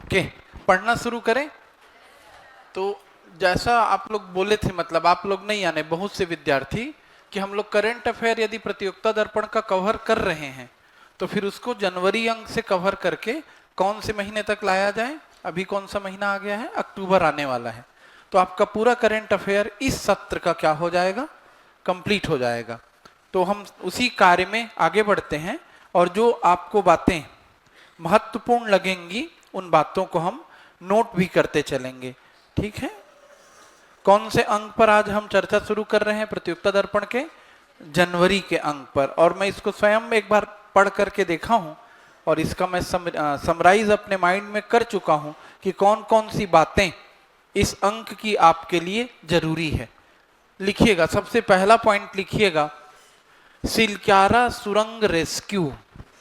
Okay, पढ़ना शुरू करें। तो जैसा आप लोग बोले थे, मतलब आप लोग नहीं, यानी बहुत से विद्यार्थी, कि हम लोग करंट अफेयर यदि प्रतियोगिता दर्पण का कवर कर रहे हैं तो फिर उसको जनवरी अंक से कवर करके कौन से महीने तक लाया जाए। अभी कौन सा महीना आ गया है, अक्टूबर आने वाला है। तो आपका पूरा करंट अफेयर इस सत्र का क्या हो जाएगा, कंप्लीट हो जाएगा। तो हम उसी कार्य में आगे बढ़ते हैं और जो आपको बातें महत्वपूर्ण लगेंगी उन बातों को हम नोट भी करते चलेंगे। ठीक है, कौन से अंक पर आज हम चर्चा शुरू कर रहे हैं? प्रतियोगिता दर्पण के जनवरी के अंक पर। और मैं इसको स्वयं एक बार पढ़ करके देखा हूं और इसका मैं समराइज अपने माइंड में कर चुका हूं कि कौन कौन सी बातें इस अंक की आपके लिए जरूरी है। लिखिएगा, सबसे पहला पॉइंट लिखिएगा, सिलक्यारा सुरंग रेस्क्यू।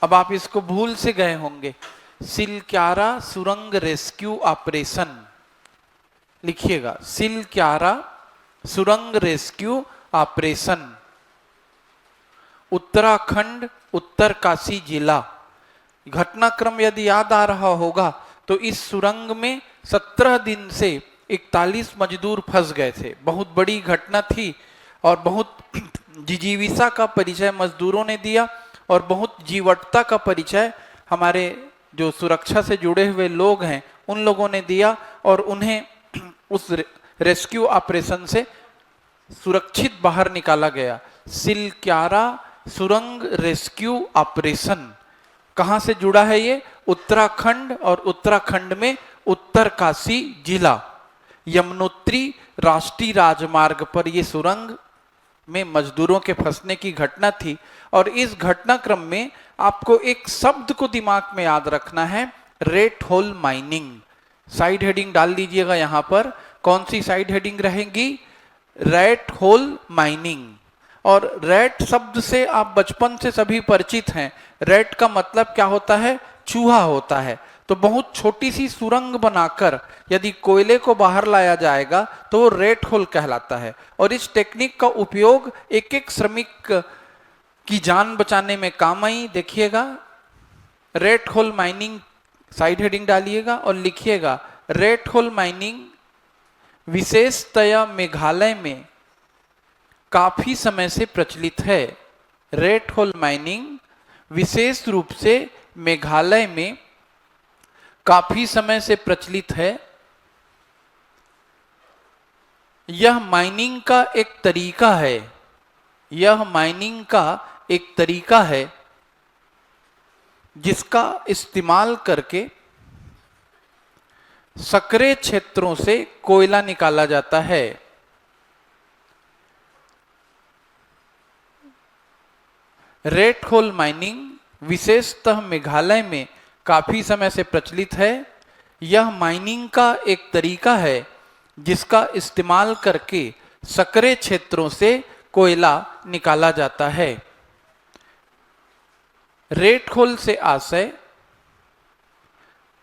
अब आप इसको भूल से गए होंगे, सिलक्यारा सुरंग रेस्क्यू ऑपरेशन। लिखिएगा, सिलक्यारा सुरंग रेस्क्यू ऑपरेशन, उत्तराखंड, उत्तरकाशी जिला। घटनाक्रम यदि याद आ रहा होगा तो इस सुरंग में 17 दिन से 41 मजदूर फंस गए थे। बहुत बड़ी घटना थी और बहुत जिजीविसा का परिचय मजदूरों ने दिया और बहुत जीवटता का परिचय हमारे जो सुरक्षा से जुड़े हुए लोग हैं उन लोगों ने दिया और उन्हें उस रेस्क्यू ऑपरेशन से सुरक्षित बाहर निकाला गया। सिलक्यारा सुरंग रेस्क्यू ऑपरेशन कहां से जुड़ा है ये? उत्तराखंड, और उत्तराखंड में उत्तरकाशी जिला, यमुनोत्री राष्ट्रीय राजमार्ग पर ये सुरंग में मजदूरों के फंसने की घटना थी। और इस घटनाक्रम में आपको एक शब्द को दिमाग में याद रखना है, rate hole mining. Side heading डाल लीजिएगा यहां पर। कौन सी साइड हेडिंग रहेगी? Rate hole mining. और रेट शब्द से आप बचपन से सभी परिचित हैं। रेट का मतलब क्या होता है? चूहा होता है। तो बहुत छोटी सी सुरंग बनाकर यदि कोयले को बाहर लाया जाएगा तो वो रेट होल कहलाता है। और इस टेक्निक का उपयोग एक एक श्रमिक की जान बचाने में काम आई। देखिएगा, rate hole mining, side heading डालिएगा और लिखिएगा, रेट होल माइनिंग विशेषतया मेघालय में काफी समय से प्रचलित है। रेट होल माइनिंग विशेष रूप से मेघालय में काफी समय से प्रचलित है। यह माइनिंग का एक तरीका है, यह माइनिंग का एक तरीका है जिसका इस्तेमाल करके सकरे क्षेत्रों से कोयला निकाला जाता है। रेट होल माइनिंग विशेषतः मेघालय में काफी समय से प्रचलित है। यह माइनिंग का एक तरीका है जिसका इस्तेमाल करके सकरे क्षेत्रों से कोयला निकाला जाता है। रेट होल से आशय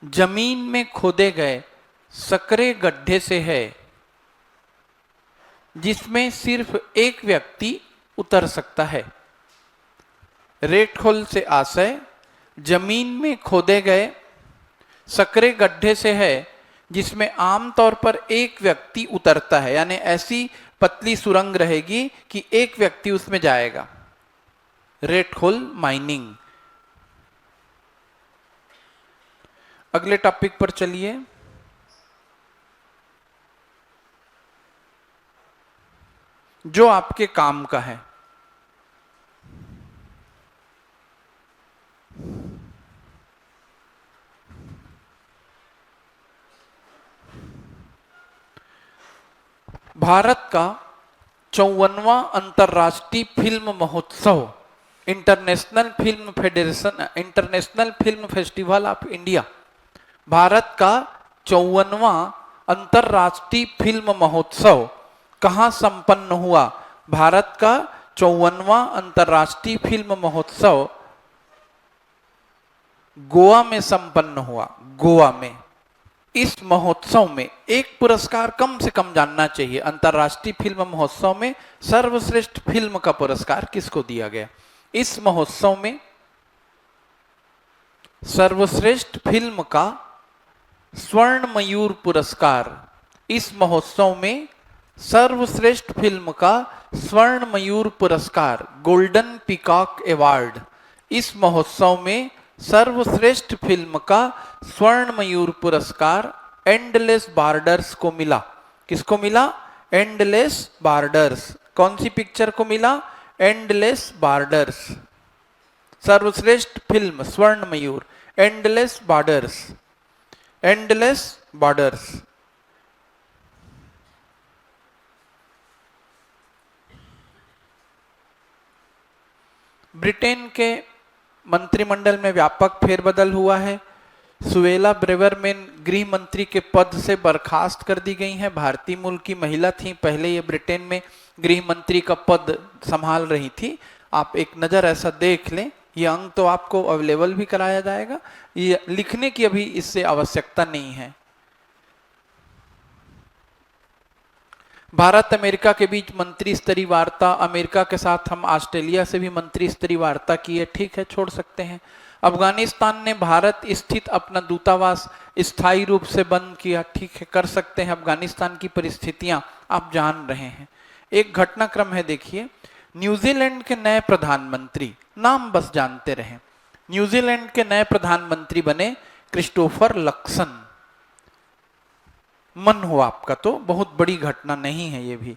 जमीन में खोदे गए सकरे गड्ढे से है जिसमें सिर्फ एक व्यक्ति उतर सकता है। रेट होल से आशय जमीन में खोदे गए सकरे गड्ढे से है जिसमें आमतौर पर एक व्यक्ति उतरता है, यानी ऐसी पतली सुरंग रहेगी कि एक व्यक्ति उसमें जाएगा। Rate hole mining. अगले टॉपिक पर चलिए। जो आपके काम का है। भारत का 54वां अंतर्राष्ट्रीय फिल्म महोत्सव, international film federation, international film festival of India, Bharat का 54वां अंतर्राष्ट्रीय फिल्म महोत्सव कहां संपन्न हुआ? भारत का 54वां अंतर्राष्ट्रीय फिल्म महोत्सव गोवा में संपन्न हुआ। गोवा में। इस महोत्सव में एक पुरस्कार कम से कम जानना चाहिए। अंतर्राष्ट्रीय फिल्म महोत्सव में सर्वश्रेष्ठ फिल्म का पुरस्कार किसको दिया गया? इस महोत्सव में सर्वश्रेष्ठ फिल्म का स्वर्ण मयूर पुरस्कार। इस महोत्सव में सर्वश्रेष्ठ फिल्म का स्वर्ण मयूर पुरस्कार, गोल्डन पीकॉक अवार्ड, इस महोत्सव में सर्वश्रेष्ठ फिल्म का स्वर्ण मयूर पुरस्कार एंडलेस बॉर्डर्स को मिला। किसको मिला? Endless borders. कौन सी पिक्चर को मिला? Endless borders. सर्वश्रेष्ठ फिल्म स्वर्ण मयूर, endless borders, endless borders. Britain के मंत्रिमंडल में व्यापक फेरबदल हुआ है। सुवेला ब्रेवरमैन गृह मंत्री के पद से बर्खास्त कर दी गई हैं। भारतीय मूल की महिला थी, पहले ये ब्रिटेन में गृह मंत्री का पद संभाल रही थी। आप एक नज़र ऐसा देख लें। ये अंक तो आपको अवेलेबल भी कराया जाएगा, ये लिखने की अभी इससे आवश्यकता नहीं है। भारत अमेरिका के बीच मंत्री स्तरीय वार्ता, अमेरिका के साथ हम ऑस्ट्रेलिया से भी मंत्री स्तरीय वार्ता किए, ठीक है, छोड़ सकते हैं। अफगानिस्तान ने भारत स्थित अपना दूतावास स्थायी रूप से बंद किया, ठीक है, कर सकते हैं। अफगानिस्तान की परिस्थितियां आप जान रहे हैं। एक घटनाक्रम है, देखिए। न्यूजीलैंड के नए प्रधानमंत्री, नाम बस जानते रहें, न्यूजीलैंड के नए प्रधानमंत्री बने क्रिस्टोफर लक्सन। मन हो आपका तो बहुत बड़ी घटना नहीं है ये भी।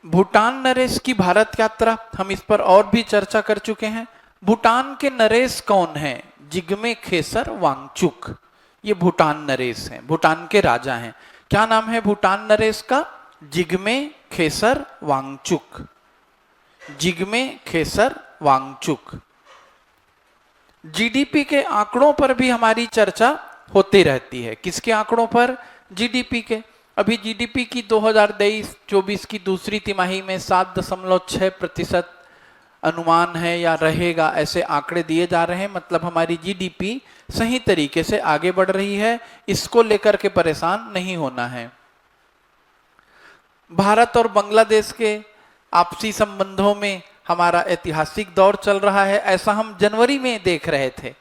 भूटान नरेश की भारत यात्रा, हम इस पर और भी चर्चा कर चुके हैं। भूटान के नरेश कौन हैं? जिग्मे खेसर वांगचुक, ये भूटान नरेश हैं, भूटान के राजा हैं। क्या नाम है भूटान नरेश का? जिग्मे खेसर वांगचुक, जिग्मे खेसर वांगचुक। जीडीपी के आंकड़ों पर भी हमारी चर्चा होती रहती है। किसके आंकड़ों पर? जीडीपी के। अभी जीडीपी की 2023-24 की दूसरी तिमाही में 7.6% अनुमान है या रहेगा, ऐसे आंकड़े दिए जा रहे हैं। मतलब हमारी जीडीपी सही तरीके से आगे बढ़ रही है, इसको लेकर के परेशान नहीं होना है। भारत और बांग्लादेश के आपसी संबंधों में हमारा ऐतिहासिक दौर चल रहा है, ऐसा हम जनवरी में देख रहे थे।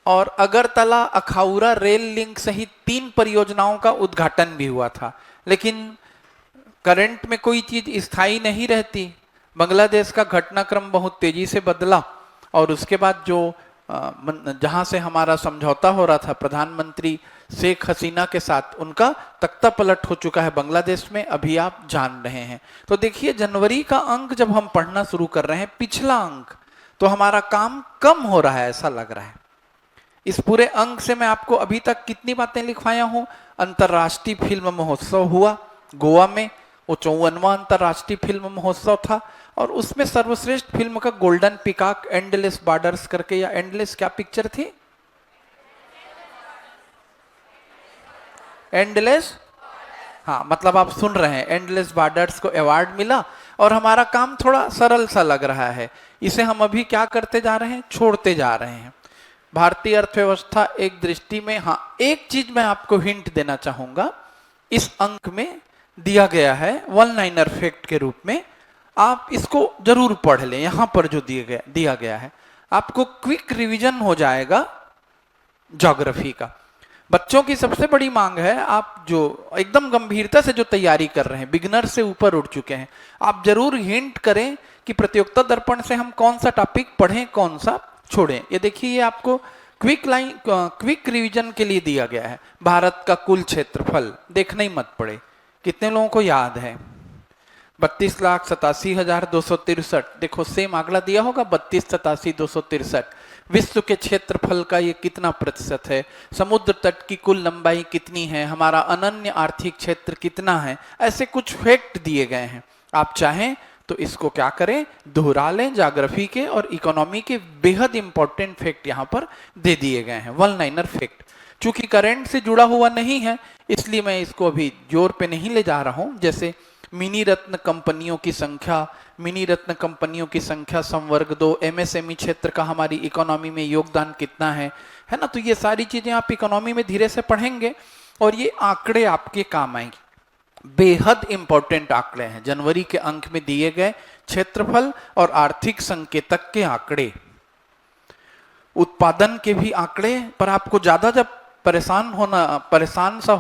और अगरतला अखाउरा रेल लिंक सहित 3 परियोजनाओं का उद्घाटन भी हुआ था। लेकिन करंट में कोई चीज स्थायी नहीं रहती। बांग्लादेश का घटनाक्रम बहुत तेजी से बदला और उसके बाद जो जहां से हमारा समझौता हो रहा था प्रधानमंत्री शेख हसीना के साथ, उनका तख्ता पलट हो चुका है बांग्लादेश में, अभी आप जान रहे हैं। तो देखिए, जनवरी का अंक जब हम पढ़ना शुरू कर रहे हैं, पिछला अंक, तो हमारा काम कम हो रहा है ऐसा लग रहा है। इस पूरे अंक से मैं आपको अभी तक कितनी बातें लिखवाया हूं। अंतर्राष्ट्रीय फिल्म महोत्सव हुआ गोवा में, वो 54वां अंतर्राष्ट्रीय फिल्म महोत्सव था और उसमें सर्वश्रेष्ठ फिल्म का गोल्डन पीकॉक एंडलेस बॉर्डर्स करके, या एंडलेस क्या पिक्चर थी? एंडलेस, हाँ, मतलब आप सुन रहे हैं, एंडलेस बॉर्डर्स को अवार्ड मिला और हमारा काम थोड़ा सरल सा लग रहा है। इसे हम अभी क्या करते जा रहे हैं? छोड़ते जा रहे हैं। भारतीय अर्थव्यवस्था एक दृष्टि में, हाँ, एक चीज मैं आपको हिंट देना चाहूंगा, इस अंक में दिया गया है वन लाइनर फैक्ट के रूप में, आप इसको जरूर पढ़ लें। यहां पर जो दिया गया है, आपको क्विक रिवीजन हो जाएगा ज्योग्राफी का। बच्चों की सबसे बड़ी मांग है, आप जो एकदम गंभीरता से जो तैयारी कर रहे हैं, बिगनर से ऊपर उठ चुके हैं, आप जरूर हिंट करें कि प्रतियोगिता दर्पण से हम कौन सा टॉपिक पढ़ें, कौन सा छोड़ें। ये देखिए, ये आपको क्विक रिवीजन के लिए दिया गया है। भारत का कुल क्षेत्रफल देखना ही मत पड़े, कितने लोगों को याद है? 32,87,263। देखो, सेम आंकड़ा दिया होगा, 32,87,263। विश्व के क्षेत्रफल का ये कितना प्रतिशत है? समुद्र तट की कुल लंबाई कितनी है? हमारा अनन्य आर्थिक क्षेत्र कितना है? ऐसे कुछ फैक्ट दिए गए हैं। आप चाहें तो इसको क्या करें, दोहरा लें। ज्योग्राफी के और इकोनॉमी के बेहद इंपॉर्टेंट फैक्ट यहाँ पर दे दिए गए हैं, वन लाइनर फैक्ट। चूंकि करंट से जुड़ा हुआ नहीं है, इसलिए मैं इसको अभी जोर पे नहीं ले जा रहा हूं। जैसे मिनी रत्न कंपनियों की संख्या, मिनी रत्न कंपनियों की संख्या संवर्ग 2, एमएसएमई क्षेत्र का हमारी इकोनॉमी में योगदान कितना है ना। तो ये सारी चीजें आप इकोनॉमी में धीरे से पढ़ेंगे और ये आंकड़े आपके काम आएंगे। बेहद इंपॉर्टेंट आंकड़े हैं जनवरी के अंक में दिए गए, क्षेत्रफल और आर्थिक संकेतक के आंकड़े। उत्पादन के भी आंकड़े, पर आपको ज्यादा जब परेशान सा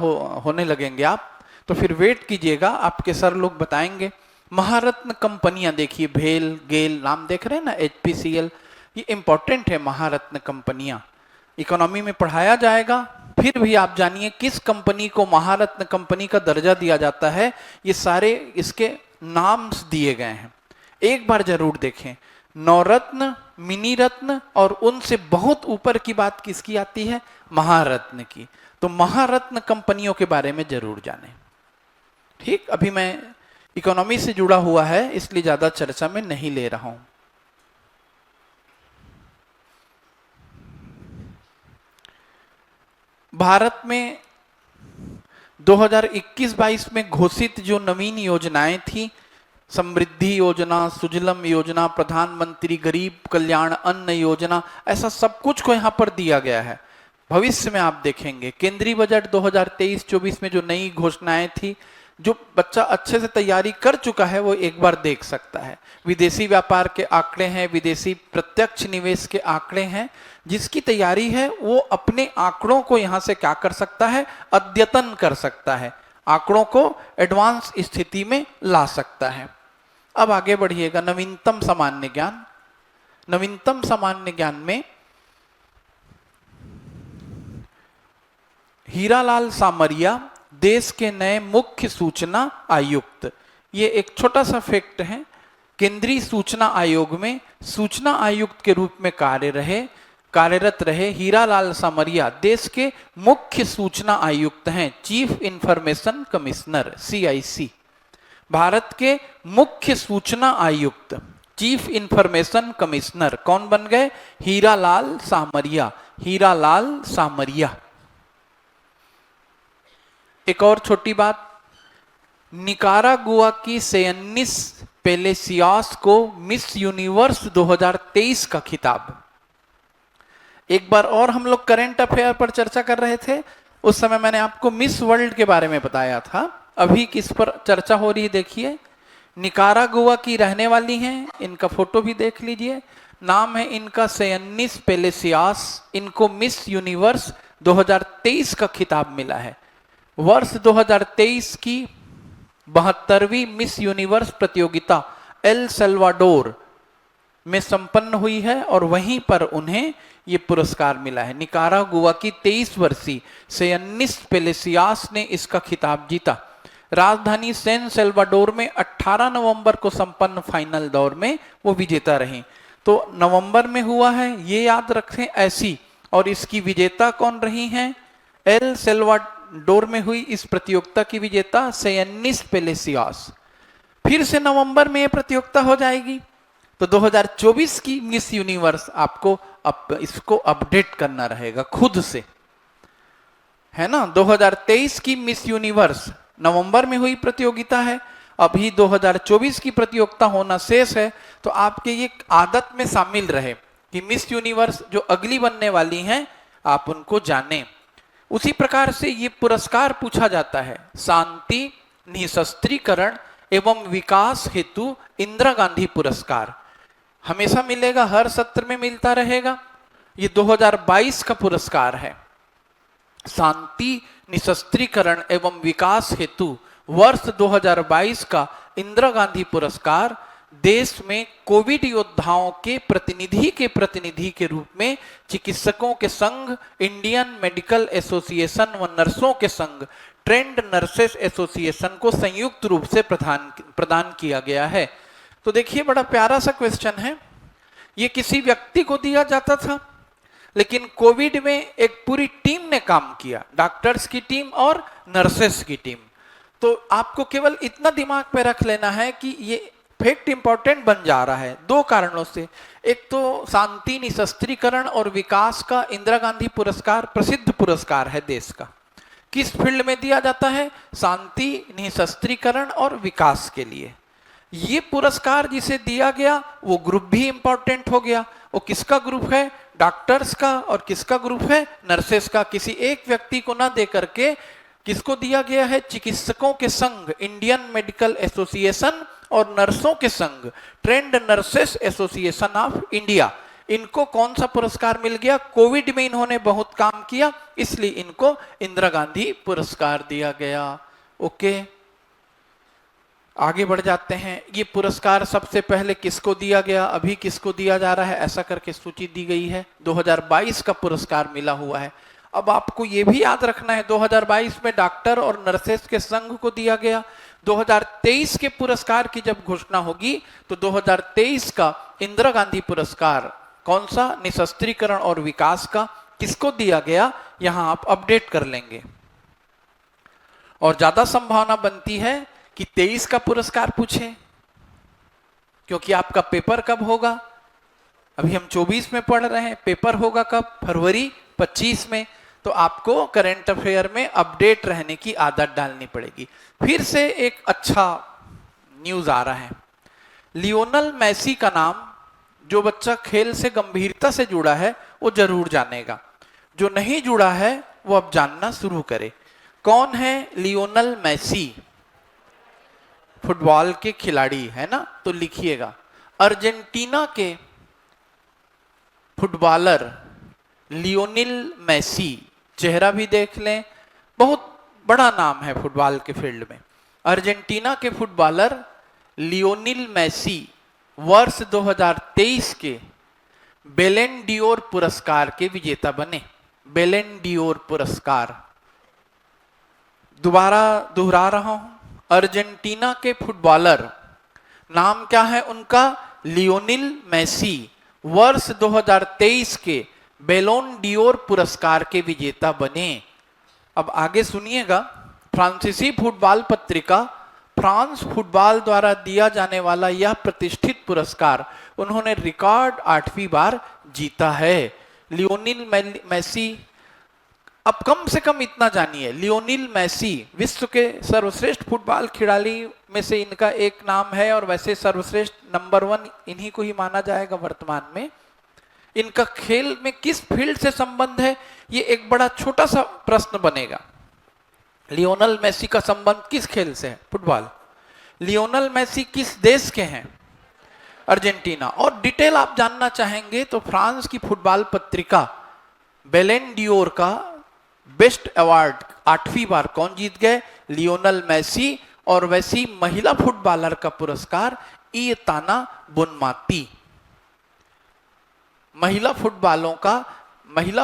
होने लगेंगे आप, तो फिर वेट कीजिएगा, आपके सर लोग बताएंगे। महारत्न कंपनियां देखिए, भेल, गेल, नाम देख रहे हैं ना, HPCL, ये इंपॉर्टेंट है। महारत्न कंपनियां इकोनॉमी में पढ़ाया जाएगा, फिर भी आप जानिए किस कंपनी को महारत्न कंपनी का दर्जा दिया जाता है। ये सारे इसके नाम्स दिए गए हैं, एक बार जरूर देखें। नवरत्न, मिनी रत्न और उनसे बहुत ऊपर की बात किसकी आती है? महारत्न की। तो महारत्न कंपनियों के बारे में जरूर जानें। ठीक, अभी मैं इकोनॉमी से जुड़ा हुआ है इसलिए ज्यादा चर्चा में नहीं ले रहा हूं। भारत में 2021-22 में घोषित जो नवीन योजनाएं थी, समृद्धि योजना, सुजलम योजना, प्रधानमंत्री गरीब कल्याण अन्न योजना, ऐसा सब कुछ को यहां पर दिया गया है। भविष्य में आप देखेंगे केंद्रीय बजट 2023-24 में जो नई घोषणाएं थी, जो बच्चा अच्छे से तैयारी कर चुका है वो एक बार देख सकता है। विदेशी व्यापार के आंकड़े हैं, विदेशी प्रत्यक्ष निवेश के आंकड़े हैं। जिसकी तैयारी है वो अपने आंकड़ों को यहां से क्या कर सकता है? अद्यतन कर सकता है, आंकड़ों को एडवांस स्थिति में ला सकता है। अब आगे बढ़िएगा, नवीनतम सामान्य ज्ञान। नवीनतम सामान्य ज्ञान में हीरालाल सामरिया देश के नए मुख्य सूचना आयुक्त। ये एक छोटा सा फैक्ट है, केंद्रीय सूचना आयोग में सूचना आयुक्त के रूप में कार्यरत रहे हीरालाल सामरिया देश के मुख्य सूचना आयुक्त हैं, chief information commissioner, CIC। Bharat के मुख्य सूचना आयुक्त, चीफ इंफॉर्मेशन कमिश्नर कौन बन गए? हीरालाल सामरिया। हीरालाल सामरिया। एक और छोटी बात, निकारागुआ की सेयन्निस पेलेसियास को मिस यूनिवर्स 2023 का खिताब। एक बार और हम लोग करंट अफेयर पर चर्चा कर रहे थे, उस समय मैंने आपको मिस वर्ल्ड के बारे में बताया था। अभी किस पर चर्चा हो रही है देखिए, निकारागुआ की रहने वाली हैं, इनका फोटो भी देख लीजिए, नाम है इनका सेयन्निस पेलेसियास। इनको मिस यूनिवर्स 2023 का खिताब मिला है। वर्ष 2023 की 72वीं मिस यूनिवर्स प्रतियोगिता एल सल्वाडोर में संपन्न हुई है और वहीं पर उन्हें ये पुरस्कार मिला है। निकारागुआ की 23 वर्षीय सेयन्निस पेलेसियास ने इसका खिताब जीता। राजधानी सैन सल्वाडोर में 18 नवंबर को संपन्न फाइनल दौर में वो विजेता रही। तो नवंबर में हुआ है, ये याद रखें ऐसी। और इसकी विजेता कौन रही हैं? एल सल्वाडोर में हुई इस प्रतियोगिता की विजेता सेयन्निस पेलेसियास। फिर से नवंबर में ये प्रतियोगिता हो जाएगी, तो 2024 की मिस यूनिवर्स आपको इसको अपडेट करना रहेगा खुद से, है ना। 2023 की मिस यूनिवर्स नवंबर में हुई प्रतियोगिता है, अभी 2024 की प्रतियोगिता होना शेष है। तो आपके ये आदत में शामिल रहे कि मिस यूनिवर्स जो अगली बनने वाली हैं आप उनको जानें। उसी प्रकार से ये पुरस्कार पूछा जाता है, शांति, निशस्त्रीकरण एवं विकास हेतु इंदिरा गांधी पुरस्कार हमेशा मिलेगा, हर सत्र में मिलता रहेगा। ये 2022 का पुरस्कार है, शांति, निशस्त्रीकरण एवं विकास हेतु वर्ष 2022 का इंदिरा गांधी पुरस्कार देश में कोविड योद्धाओं के प्रतिनिधि के रूप में चिकित्सकों के संघ, इंडियन मेडिकल एसोसिएशन व नर्सों के संघ, ट्रेंड नर्सेस एसोसिएशन को संयुक्त रूप से प्रदान किया गया है। तो देखिए बड़ा प्यारा सा क्वेश्चन है, ये किसी व्यक्ति को दिया जाता था, लेकिन कोविड में एक पूरी टीम ने काम किया, डॉक्टर्स की टीम और नर्सेस की टीम। तो आपको केवल इतना दिमाग में रख लेना है कि ये फैक्ट इंपॉर्टेंट बन जा रहा है दो कारणों से। एक तो शांति, निशस्त्रीकरण और विकास का इंदिरा गांधी पुरस्कार प्रसिद्ध पुरस्कार है देश का। किस फील्ड में दिया जाता है? शांति, निशस्त्रीकरण और विकास के लिए। ये पुरस्कार जिसे दिया गया वो ग्रुप भी इंपॉर्टेंट हो गया। वो किसका ग्रुप है? डॉक्टर्स का। और किसका ग्रुप है? नर्सेस का। किसी एक व्यक्ति को ना दे करके किसको दिया गया है? चिकित्सकों के संघ, इंडियन मेडिकल एसोसिएशन और नर्सों के संघ, trend nurses association of India, इनको कौन सा पुरस्कार मिल गया? कोविड में इन्होंने बहुत काम किया, इसलिए इनको इंदिरा गांधी पुरस्कार दिया गया। ओके, आगे बढ़ जाते हैं। ये पुरस्कार सबसे पहले किसको दिया गया, अभी किसको दिया जा रहा है, ऐसा करके सूची दी गई है। 2022 का पुरस्कार मिला हुआ है। अब आपको ये भी याद रखना है 2022 में डॉक्टर और नर्सेस के संघ को दिया गया। 2023 के पुरस्कार की जब घोषणा होगी तो 2023 का इंदिरा गांधी पुरस्कार कौन सा, निशस्त्रीकरण और विकास का, किसको दिया गया, यहां आप अपडेट कर लेंगे। और ज्यादा संभावना बनती है कि 23 का पुरस्कार पूछे, क्योंकि आपका पेपर कब होगा, अभी हम 24 में पढ़ रहे हैं, पेपर होगा कब, फरवरी 25 में। तो आपको करंट अफेयर में अपडेट रहने की आदत डालनी पड़ेगी। फिर से एक अच्छा न्यूज आ रहा है। लियोनल मेसी का नाम, जो बच्चा खेल से गंभीरता से जुड़ा है वो जरूर जानेगा, जो नहीं जुड़ा है वो अब जानना शुरू करे। कौन है लियोनल मेसी? फुटबॉल के खिलाड़ी है ना, तो लिखिएगा। अर्जेंटीना के फुटबॉलर लियोनेल मेसी, चेहरा भी देख लें, बहुत बड़ा नाम है फुटबॉल के फील्ड में। अर्जेंटीना के फुटबॉलर लियोनेल मेसी वर्ष 2023 के बेलन डियोर पुरस्कार के विजेता बने। बेलन डियोर पुरस्कार, दोबारा दोहरा रहा हूं, अर्जेंटीना के फुटबॉलर, नाम क्या है उनका, लियोनेल मेसी, वर्ष 2023 के बेलोन डियोर पुरस्कार के विजेता बने। अब आगे सुनिएगा। फ्रांसीसी फुटबॉल पत्रिका फ्रांस फुटबॉल द्वारा दिया जाने वाला यह प्रतिष्ठित पुरस्कार उन्होंने रिकॉर्ड 8वीं बार जीता है। लियोनेल मेसी, अब कम से कम इतना जानिए, लियोनेल मेसी विश्व के सर्वश्रेष्ठ फुटबॉल खिलाड़ी में से इनका एक नाम है, और वैसे सर्वश्रेष्ठ नंबर 1 इन्हीं को ही माना जाएगा वर्तमान में। इनका खेल में किस फील्ड से संबंध है, ये एक बड़ा छोटा सा प्रश्न बनेगा। लियोनेल मेसी का संबंध किस खेल से है? फुटबॉल। लियोनेल मेसी किस देश के हैं? अर्जेंटीना। और डिटेल आप जानना चाहेंगे तो फ्रांस की फुटबॉल पत्रिका बेलन डियोर का बेस्ट अवार्ड 8वीं बार कौन जीत गए? Lionel Messi. और वैसी महिला फुटबॉलर का पुरस्कार इयताना बोनमाती। महिला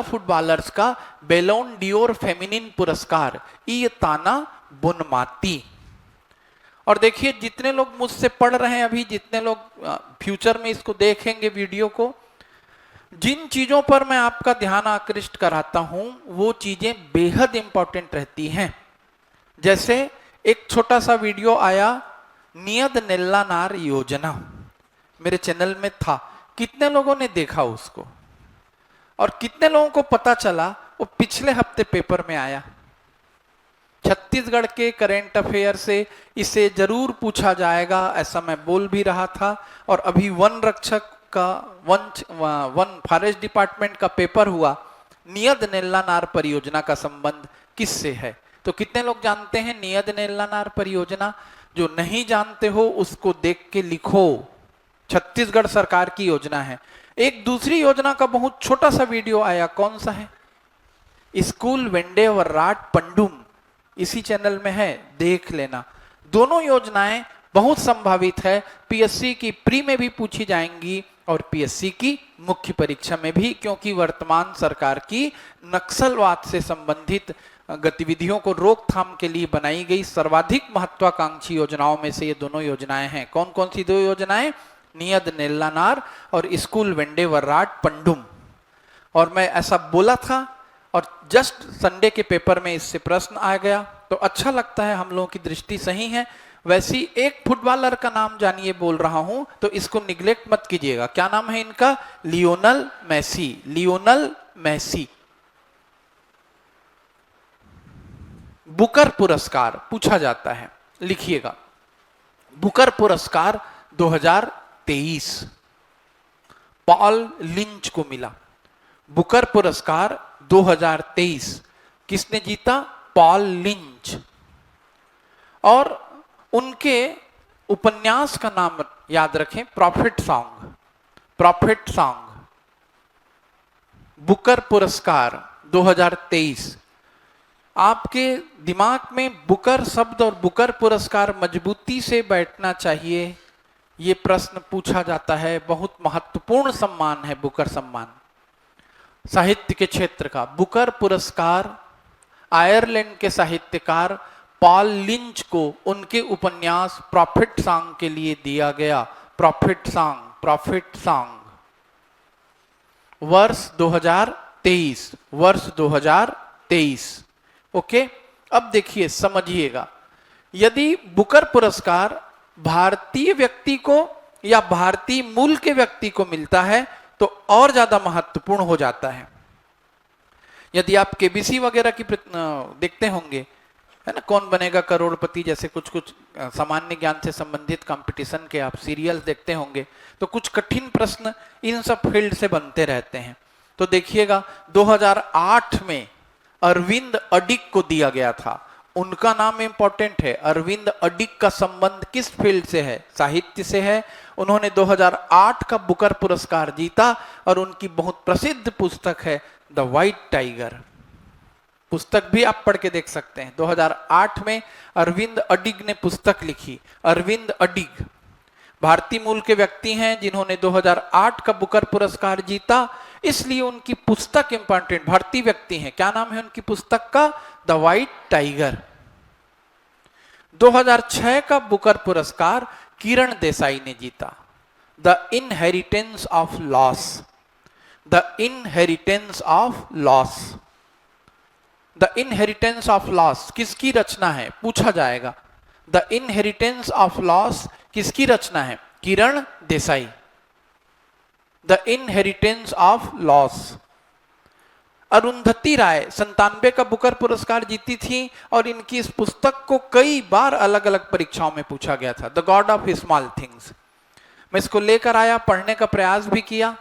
फुटबॉलर्स का बेलोन डियोर फेमिनिन पुरस्कार इयताना बोनमाती। और देखिए, जितने लोग मुझसे पढ़ रहे हैं अभी, जितने लोग फ्यूचर में इसको देखेंगे वीडियो को, जिन चीजों पर मैं आपका ध्यान आकृष्ट कराता हूं वो चीजें बेहद इंपॉर्टेंट रहती हैं। जैसे एक छोटा सा वीडियो आया, नियत नेल्लानार योजना, मेरे चैनल में था, कितने लोगों ने देखा उसको, और कितने लोगों को पता चला वो पिछले हफ्ते पेपर में आया। छत्तीसगढ़ के करंट अफेयर से इसे जरूर पूछा जाएगा, ऐसा मैं बोल भी रहा था। और अभी वन रक्षक का वन फॉरेस्ट डिपार्टमेंट का पेपर हुआ, नियत नेल्लानार परियोजना का संबंध किससे है? तो कितने लोग जानते हैं नियत नेल्लानार परियोजना? जो नहीं जानते हो उसको देख के लिखो, छत्तीसगढ़ सरकार की योजना है। एक दूसरी योजना का बहुत छोटा सा वीडियो आया, कौन सा है? स्कूल वेंडे वर्राट पंडुम, इसी चैनल में है, देख लेना। दोनों योजनाएं बहुत संभावित है पीएससी की प्री में भी पूछी जाएंगी और पीएससी की मुख्य परीक्षा में भी, क्योंकि वर्तमान सरकार की नक्सलवाद से संबंधित गतिविधियों को रोकथाम के लिए बनाई गई सर्वाधिक महत्वाकांक्षी योजनाओं में से ये दोनों योजनाएं हैं। कौन कौन सी दो योजनाएं? नियत नेल्लानार और स्कूल वेंडे वर्राट पंडुम। और मैं ऐसा बोला था और जस्ट संडे के पेपर में इससे प्रश्न आ गया, तो अच्छा लगता है, हम लोगों की दृष्टि सही है। वैसी एक फुटबॉलर का नाम जानिए, बोल रहा हूं तो इसको निग्लेक्ट मत कीजिएगा। क्या नाम है इनका? Lionel Messi. Lionel Messi. Booker पुरस्कार पूछा जाता है, लिखिएगा। बुकर पुरस्कार 2023 पॉल लिंच को मिला। बुकर पुरस्कार 2023 किसने जीता? Paul lynch. और उनके उपन्यास का नाम याद रखें, profit song. Profit song Booker पुरस्कार 2023। आपके दिमाग में बुकर शब्द और बुकर पुरस्कार मजबूती से बैठना चाहिए। ये प्रश्न पूछा जाता है, बहुत महत्वपूर्ण सम्मान है बुकर सम्मान साहित्य के क्षेत्र का। बुकर पुरस्कार आयरलैंड के साहित्यकार पॉल लिंच को उनके उपन्यास प्रॉफिट सॉन्ग के लिए दिया गया। प्रॉफिट सॉन्ग वर्ष 2023। ओके, अब देखिए समझिएगा, यदि बुकर पुरस्कार भारतीय व्यक्ति को या भारतीय मूल के व्यक्ति को मिलता है तो और ज्यादा महत्वपूर्ण हो जाता है। यदि आप केबीसी वगैरह की देखते होंगे, है ना, कौन बनेगा करोड़पति जैसे कुछ सामान्य ज्ञान से संबंधित कंपटीशन के आप सीरियल्स देखते होंगे, तो कुछ कठिन प्रश्न इन सब फील्ड से बनते रहते हैं। तो देखिएगा 2008 में अरविंद अडिग को दिया गया था। उनका नाम इंपॉर्टेंट है। अरविंद अडिग का संबंध किस फील्ड से है? साहित्य से है। उन्होंने 2008 का बुकर पुरस्कार जीता और उनकी बहुत प्रसिद्ध पुस्तक है द व्हाइट टाइगर। पुस्तक भी आप पढ़ के देख सकते हैं। 2008 में अरविंद अडिग ने पुस्तक लिखी। अरविंद अडिग भारतीय मूल के व्यक्ति हैं जिन्होंने 2008 का बुकर पुरस्कार जीता, इसलिए उनकी पुस्तक इंपॉर्टेंट। भारतीय व्यक्ति हैं, क्या नाम है उनकी पुस्तक का? The white tiger. 2006 का बुकर पुरस्कार किरण देसाई ने जीता। The inheritance of loss. The inheritance of loss. The inheritance of loss किसकी रचना है? पूछा जाएगा। द इनहेरिटेंस ऑफ लॉस किसकी रचना है? Kiran Desai. The inheritance of loss. Arundhati Roy 97 का बुकर पुरस्कार जीती थी और इनकी इस पुस्तक को कई बार अलग अलग परीक्षाओं में पूछा गया था। The god of small things. मैं इसको लेकर आया, पढ़ने का प्रयास भी किया।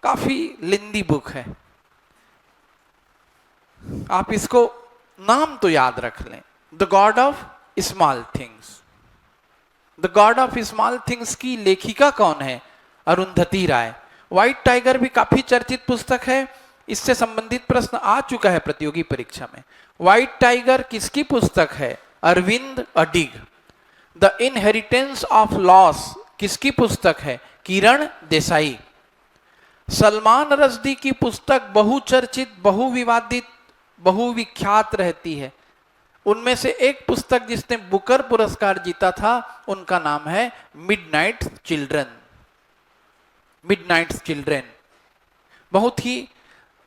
काफी लिंदी बुक है, आप इसको नाम तो याद रख लें, the god of small things. The god of small things की लेखिका कौन है? अरुंधति राय। व्हाइट टाइगर भी काफी चर्चित पुस्तक है, इससे संबंधित प्रश्न आ चुका है प्रतियोगी परीक्षा में। व्हाइट टाइगर किसकी पुस्तक है? अरविंद अडिग। द इनहेरिटेंस ऑफ लॉस किसकी पुस्तक है? किरण देसाई। सलमान रश्दी की पुस्तक बहुचर्चित, बहुविवादित, बहुविख्यात रहती है। उनमें से एक पुस्तक जिसने बुकर पुरस्कार जीता था, उनका नाम है मिडनाइट चिल्ड्रन। मिडनाइट चिल्ड्रन बहुत ही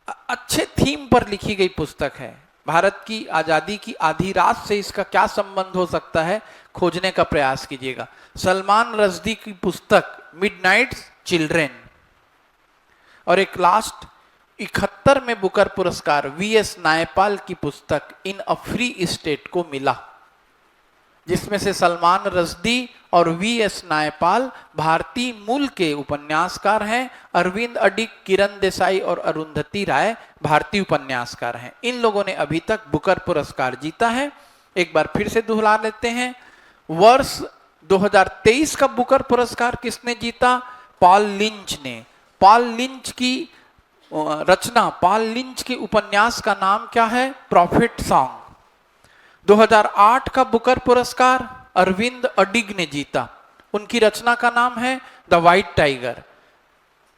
अच्छे थीम पर लिखी गई पुस्तक है। भारत की आजादी की आधी रात से इसका क्या संबंध हो सकता है, खोजने का प्रयास कीजिएगा। सलमान रश्दी की पुस्तक मिडनाइट चिल्ड्रन। और एक लास्ट 71 में बुकर पुरस्कार वीएस नायपाल की पुस्तक इन अ फ्री स्टेट को मिला, जिसमें से सलमान रश्दी और वीएस नायपाल भारतीय मूल के उपन्यासकार हैं। अरविंद अडिग, किरण देसाई और अरुंधति राय भारतीय उपन्यासकार हैं। इन लोगों ने अभी तक बुकर पुरस्कार जीता है। एक बार फिर से दोहरा लेते हैं, वर्ष 2023 का बुकर पुरस्कार किसने जीता? पॉल लिंच ने। पॉल लिंच की रचना, पॉल लिंच के उपन्यास का नाम क्या है? Profit song. 2008 का बुकर पुरस्कार अरविंद अडिग ने जीता, उनकी रचना का नाम है द व्हाइट टाइगर।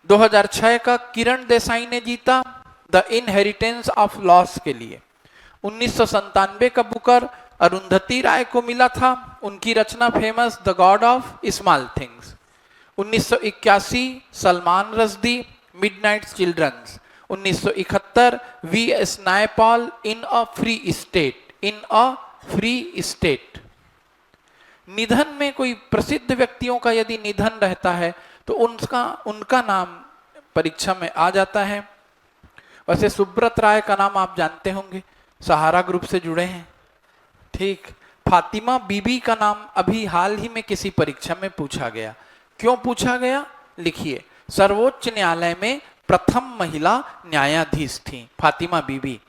2006 का किरण देसाई ने जीता द इनहेरिटेंस ऑफ लॉस के लिए। 1997 का बुकर अरुंधति राय को मिला था, उनकी रचना famous the god of small things. 1981 Salman Rushdie midnight children's. 1971 VS Naipaul in a free state. In a free state. निधन में कोई प्रसिद्ध व्यक्तियों का यदि निधन रहता है तो उनका नाम परीक्षा में आ जाता है। वैसे सुब्रत राय का नाम आप जानते होंगे, सहारा ग्रुप से जुड़े हैं, ठीक। फातिमा बीबी का नाम अभी हाल ही में किसी परीक्षा में पूछा गया। क्यों पूछा गया? लिखिए, सर्वोच्च न्यायालय में प्रथम महिला न्यायाधीश थी फातिमा बीबी,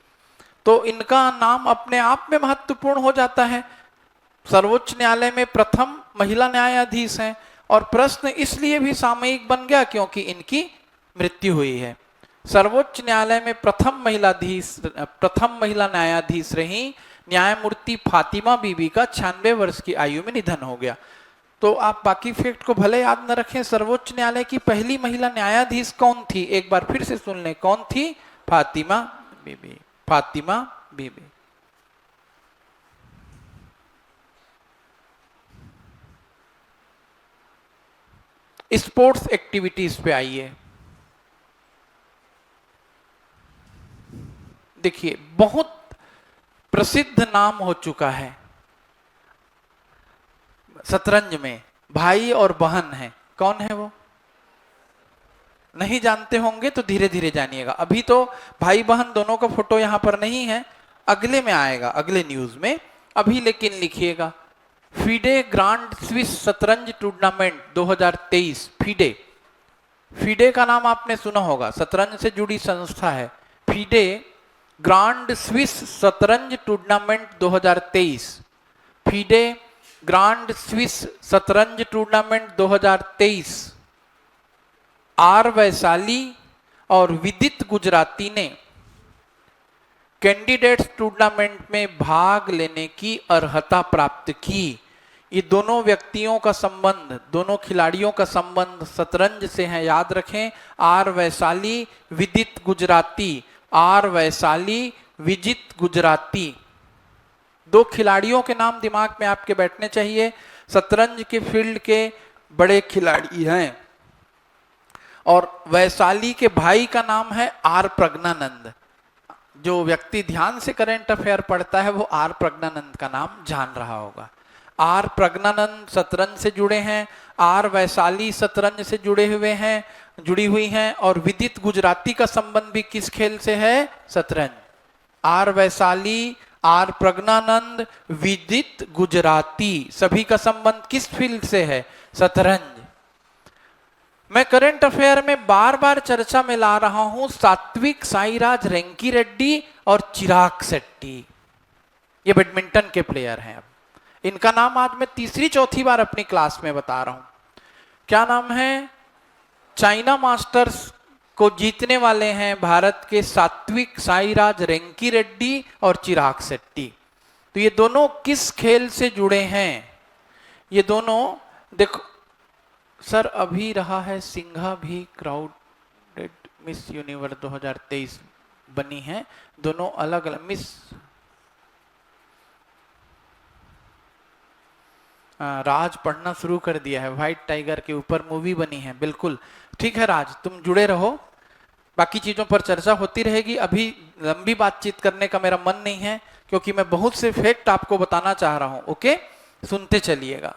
तो इनका नाम अपने आप में महत्वपूर्ण हो जाता है। सर्वोच्च न्यायालय में प्रथम महिला न्यायाधीश हैं और प्रश्न इसलिए भी सामयिक बन गया क्योंकि इनकी मृत्यु हुई है। सर्वोच्च न्यायालय में प्रथम महिला न्यायाधीश रही न्यायमूर्ति फातिमा बीबी का 96 वर्ष की आयु में निधन हो गया। तो आप बाकी फैक्ट को भले याद न रखें, सर्वोच्च न्यायालय की पहली महिला न्यायाधीश कौन थी, एक बार फिर से सुन लें, कौन थी? फातिमा बीबी। फातिमा बीबी। स्पोर्ट्स एक्टिविटीज पे आइए। देखिए, बहुत प्रसिद्ध नाम हो चुका है शतरंज में, भाई और बहन है। कौन है वो? नहीं जानते होंगे तो धीरे धीरे जानिएगा। अभी तो भाई बहन दोनों का फोटो यहां पर नहीं है, अगले में आएगा, अगले न्यूज में। अभी लेकिन लिखिएगा, फीडे ग्रांड स्विस शतरंज टूर्नामेंट 2023। फीडे, फीडे का नाम आपने सुना होगा, शतरंज से जुड़ी संस्था है। फीडे ग्रांड स्विस शतरंज टूर्नामेंट 2023। फीडे ग्रांड स्विस शतरंज टूर्नामेंट 2023 आर वैशाली और विदित गुजराती ने कैंडिडेट्स टूर्नामेंट में भाग लेने की अर्हता प्राप्त की। ये दोनों व्यक्तियों का संबंध, दोनों खिलाड़ियों का संबंध शतरंज से है, याद रखें। आर वैशाली, विदित गुजराती। आर वैशाली, विजित गुजराती, दो खिलाड़ियों के नाम दिमाग में आपके बैठने चाहिए। शतरंज के फील्ड के बड़े खिलाड़ी हैं। और वैशाली के भाई का नाम है आर प्रज्ञानंद। जो व्यक्ति ध्यान से करंट अफेयर पढ़ता है वो आर प्रज्ञानंद का नाम जान रहा होगा। आर प्रज्ञानंद शतरंज से जुड़े हैं, आर वैशाली शतरंज से जुड़ी हुई हैं। और विदित गुजराती का संबंध भी किस खेल से है? शतरंज। आर वैशाली, आर प्रज्ञानंद, विदित गुजराती, सभी का संबंध किस फील्ड से है? शतरंज। मैं करंट अफेयर में बार बार चर्चा में ला रहा हूं सात्विक साईराज रैंकी रेड्डी और चिराग शेट्टी। ये बैडमिंटन के प्लेयर हैं। अब इनका नाम आज मैं तीसरी चौथी बार अपनी क्लास में बता रहा हूं। क्या नाम है? चाइना मास्टर्स को जीतने वाले हैं भारत के सात्विक साईराज रैंकी रेड्डी और चिराग शेट्टी। तो ये दोनों किस खेल से जुड़े हैं? ये दोनों, देखो सर, अभी रहा है सिंघा भी क्राउडेड मिस यूनिवर्स 2023 बनी है। दोनों अलग अलग मिस, राज पढ़ना शुरू कर दिया है। व्हाइट टाइगर के ऊपर मूवी बनी है। बिल्कुल ठीक है राज, तुम जुड़े रहो, बाकी चीजों पर चर्चा होती रहेगी। अभी लंबी बातचीत करने का मेरा मन नहीं है क्योंकि मैं बहुत से फैक्ट आपको बताना चाह रहा हूं। ओके, सुनते चलिएगा।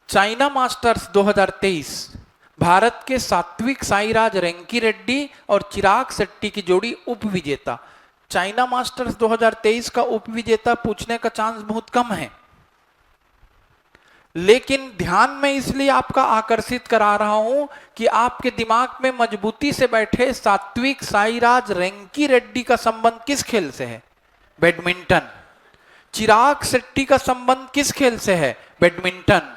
चाइना मास्टर्स 2023 भारत के सात्विक साईराज रैंकी रेड्डी और चिराग शेट्टी की जोड़ी उप विजेता। चाइना मास्टर्स 2023 का उप विजेता पूछने का चांस बहुत कम है, लेकिन ध्यान में इसलिए आपका आकर्षित करा रहा हूं कि आपके दिमाग में मजबूती से बैठे सात्विक साईराज रैंकी रेड्डी का संबंध किस खेल से है? बैडमिंटन। चिराग शेट्टी का संबंध किस खेल से है? बैडमिंटन।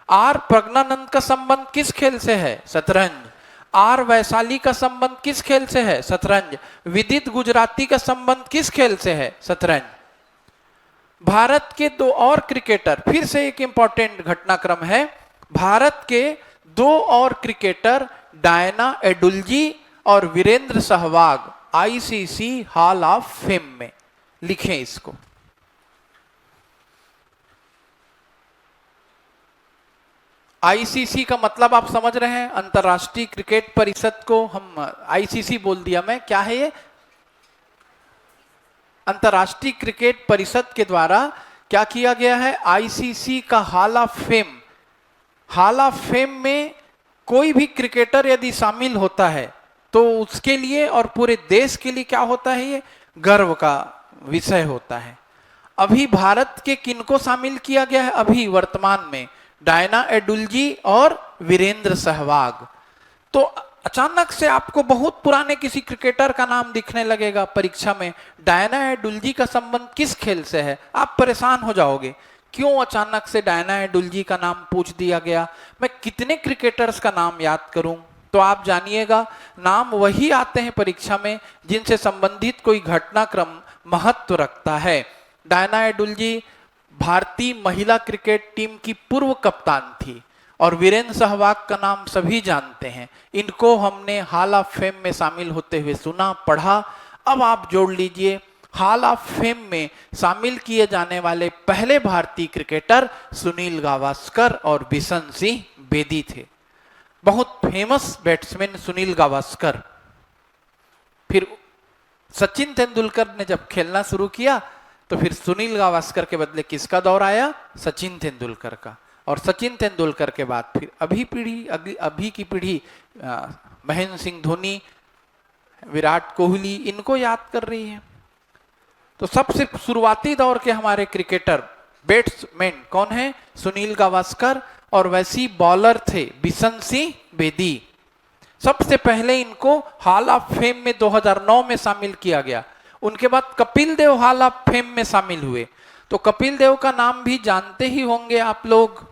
आर प्रज्ञानंद का संबंध किस खेल से है? शतरंज। आर वैशाली का संबंध किस खेल से है? शतरंज। विदित गुजराती का संबंध किस खेल से है? शतरंज। भारत के दो और क्रिकेटर, फिर से एक इंपॉर्टेंट घटनाक्रम है, भारत के दो और क्रिकेटर डायना एडुल्जी और Virender Sehwag ICC hall of fame में। लिखें इसको। आईसीसी का मतलब आप समझ रहे हैं, अंतरराष्ट्रीय क्रिकेट परिषद को हम आईसीसी बोल दिया मैं। क्या है ये? अंतरराष्ट्रीय क्रिकेट परिषद के द्वारा क्या किया गया है? आईसीसी का hall of fame. Hall of fame में कोई भी क्रिकेटर यदि शामिल होता है तो उसके लिए और पूरे देश के लिए क्या होता है? ये गर्व का विषय होता है। अभी भारत के किनको शामिल किया गया है? अभी वर्तमान में डायना एडुल्जी और वीरेंद्र सहवाग। तो अचानक से आपको बहुत पुराने किसी क्रिकेटर का नाम दिखने लगेगा परीक्षा में। डायना एडुल्जी का संबंध किस खेल से है? आप परेशान हो जाओगे, क्यों अचानक से डायना एडुल्जी का नाम पूछ दिया गया? मैं कितने क्रिकेटर्स का नाम याद करूं? तो आप जानिएगा, नाम वही आते हैं परीक्षा में जिनसे संबंधित कोई घटनाक्रम महत्व रखता है। डायना एडुल्जी भारतीय महिला क्रिकेट टीम की पूर्व कप्तान थी और वीरेंद्र सहवाग का नाम सभी जानते हैं। इनको हमने हॉल ऑफ फेम में शामिल होते हुए सुना, पढ़ा। अब आप जोड़ लीजिए, हॉल ऑफ फेम में शामिल किए जाने वाले पहले भारतीय क्रिकेटर सुनील गावस्कर और बिशन सिंह बेदी थे। बहुत फेमस बैट्समैन सुनील गावस्कर। फिर सचिन तेंदुलकर ने जब खेलना शुरू किया तो फिर सुनील गावस्कर के बदले किसका दौर आया? सचिन तेंदुलकर का। और सचिन तेंदुलकर के बाद फिर अभी की पीढ़ी महेंद्र सिंह धोनी, विराट कोहली, इनको याद कर रही है। तो सबसे शुरुआती दौर के हमारे क्रिकेटर बैट्समैन कौन है? सुनील गावस्कर। और वैसी बॉलर थे बिशन सिंह बेदी। सबसे पहले इनको हॉल ऑफ फेम में 2009 में शामिल किया गया। उनके बाद Kapil Dev hall of fame में शामिल हुए। तो कपिल देव का नाम भी जानते ही होंगे आप लोग,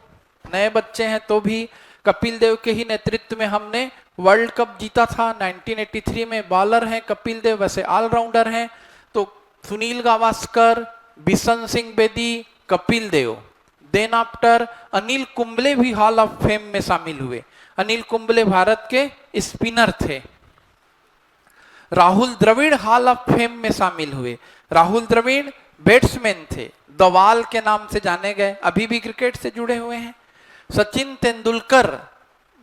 नए बच्चे हैं तो भी। कपिल देव के ही नेतृत्व में हमने वर्ल्ड कप जीता था 1983 में। बॉलर हैं कपिल देव, वैसे ऑलराउंडर हैं। तो सुनील गावस्कर, बिशन सिंह बेदी, कपिल देव। देन आफ्टर अनिल कुंबले भी हॉल ऑफ फेम में शामिल हुए। अनिल कुंबले भारत के स्पिनर थे। Rahul Dravid hall of fame में शामिल हुए। राहुल द्रविड़ बैट्समैन थे, दवाल के नाम से जाने गए, अभी भी क्रिकेट से जुड़े हुए हैं। सचिन तेंदुलकर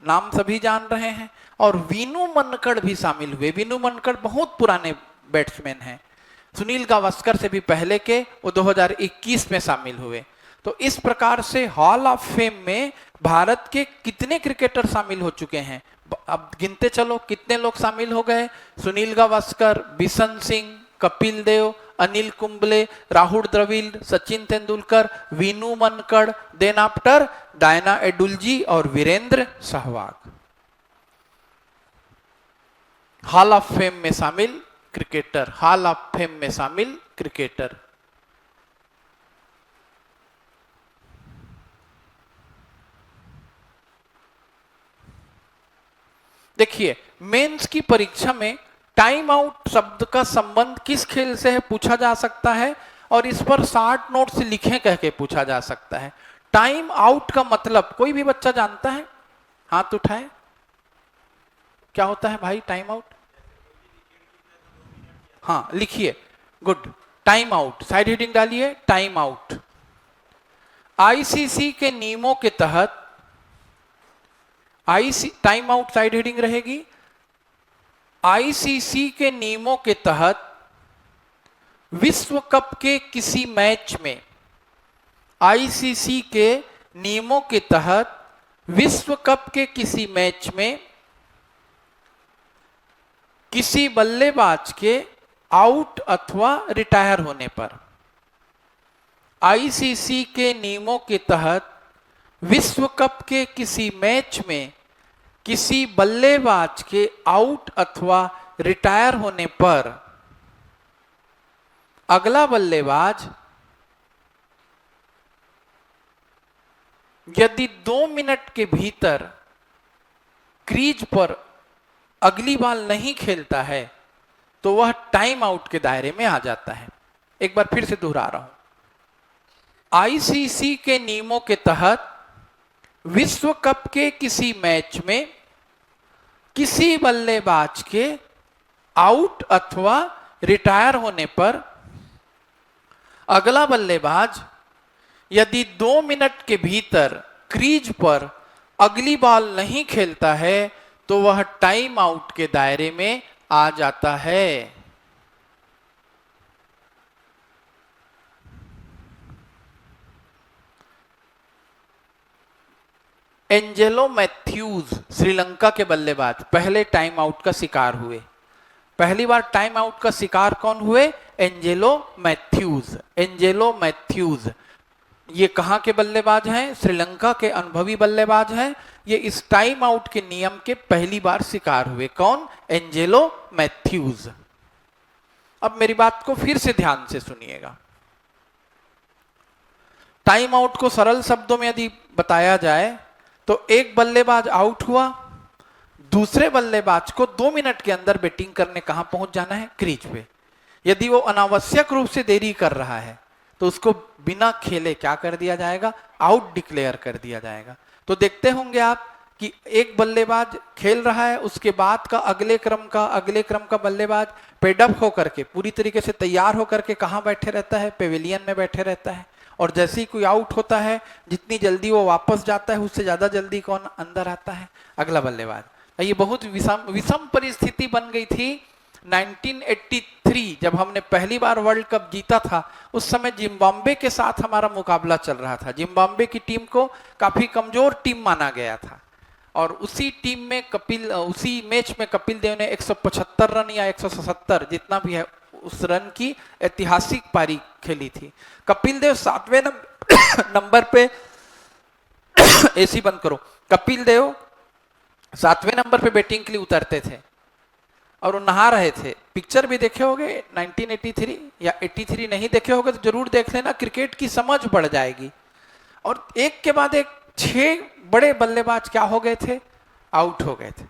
नाम सभी जान रहे हैं। और वीनू मनकड़ भी शामिल हुए। वीनू मनकड़ बहुत पुराने बैट्समैन हैं, सुनील गावस्कर से भी पहले के, वो 2021 में शामिल हुए। तो इस प्रकार से हॉल ऑफ फेम में भारत के कितने क्रिकेटर शामिल हो चुके हैं? अब गिनते चलो कितने लोग शामिल हो गए। Sunil Gavaskar, Bishan Singh, Kapil Dev, Anil Kumble, Rahul Dravid, Sachin Tendulkar, Vinoo Mankad, then after Diana Edulji और Virender Sehwag. Hall of fame में शामिल क्रिकेटर, हॉल ऑफ फेम में शामिल क्रिकेटर। देखिए, मेंस की परीक्षा में टाइम आउट शब्द का संबंध किस खेल से है पूछा जा सकता है, और इस पर 60 नोट्स लिखें कह के पूछा जा सकता है। टाइम आउट का मतलब कोई भी बच्चा जानता है? हाथ उठाए। क्या होता है भाई टाइम आउट? हाँ लिखिए, good. Time out, side heading डालिए, टाइम आउट। आईसीसी के नियमों के तहत टाइम आउट साइड हेडिंग रहेगी। आईसीसी के नियमों के तहत विश्व कप के किसी मैच में, आईसीसी के नियमों के तहत विश्व कप के किसी मैच में किसी बल्लेबाज के आउट अथवा रिटायर होने पर, आईसीसी के नियमों के तहत विश्व कप के किसी मैच में किसी बल्लेबाज के आउट अथवा रिटायर होने पर अगला बल्लेबाज यदि 2 मिनट के भीतर क्रीज पर अगली बॉल नहीं खेलता है तो वह टाइम आउट के दायरे में आ जाता है। एक बार फिर से दोहरा रहा हूं। आईसीसी के नियमों के तहत विश्व कप के किसी मैच में किसी बल्लेबाज के आउट अथवा रिटायर होने पर अगला बल्लेबाज यदि 2 मिनट के भीतर क्रीज पर अगली बॉल नहीं खेलता है तो वह टाइम आउट के दायरे में आ जाता है। एंजेलो मैथ्यूज श्रीलंका के बल्लेबाज पहले टाइम आउट का शिकार हुए। पहली बार टाइम आउट का शिकार कौन हुए? Angelo Mathews. एंजेलो मैथ्यूज ये कहां के बल्लेबाज हैं? श्रीलंका के अनुभवी बल्लेबाज हैं। ये इस टाइम आउट के नियम के पहली बार शिकार हुए। कौन? Angelo Mathews. अब मेरी बात को फिर से ध्यान से सुनिएगा। टाइम आउट को सरल शब्दों में यदि बताया जाए तो एक बल्लेबाज आउट हुआ, दूसरे बल्लेबाज को 2 मिनट के अंदर बैटिंग करने कहां पहुंच जाना है, क्रीज पे। यदि वो अनावश्यक रूप से देरी कर रहा है तो उसको बिना खेले क्या कर दिया जाएगा, आउट डिक्लेयर कर दिया जाएगा। तो देखते होंगे आप कि एक बल्लेबाज खेल रहा है, उसके बाद का अगले क्रम का बल्लेबाज पेडअप होकर के पूरी तरीके से तैयार होकर के कहां बैठे रहता है, पेविलियन में बैठे रहता है। और जैसे ही कोई आउट होता है, जितनी जल्दी वो वापस जाता है उससे ज्यादा जल्दी कौन अंदर आता है, अगला बल्लेबाज। ये बहुत विषम परिस्थिति बन गई थी 1983 जब हमने पहली बार वर्ल्ड कप जीता था। उस समय जिम्बाब्वे के साथ हमारा मुकाबला चल रहा था। जिम्बाब्वे की टीम को काफी कमजोर टीम माना गया था और उसी टीम में उसी मैच में कपिल देव ने 175 रन या 177 जितना भी है उस रन की ऐतिहासिक पारी खेली थी। कपिल देव 7वें नंबर पे एसी बंद करो। कपिल देव 7वें नंबर पे बैटिंग के लिए उतरते थे और वो नहा रहे थे। पिक्चर भी देखे होगे 1983 या 83, नहीं देखे होगे तो जरूर देख लेना, क्रिकेट की समझ बढ़ जाएगी। और एक के बाद एक 6 बड़े बल्लेबाज क्या हो गए थे, आउट हो गए थे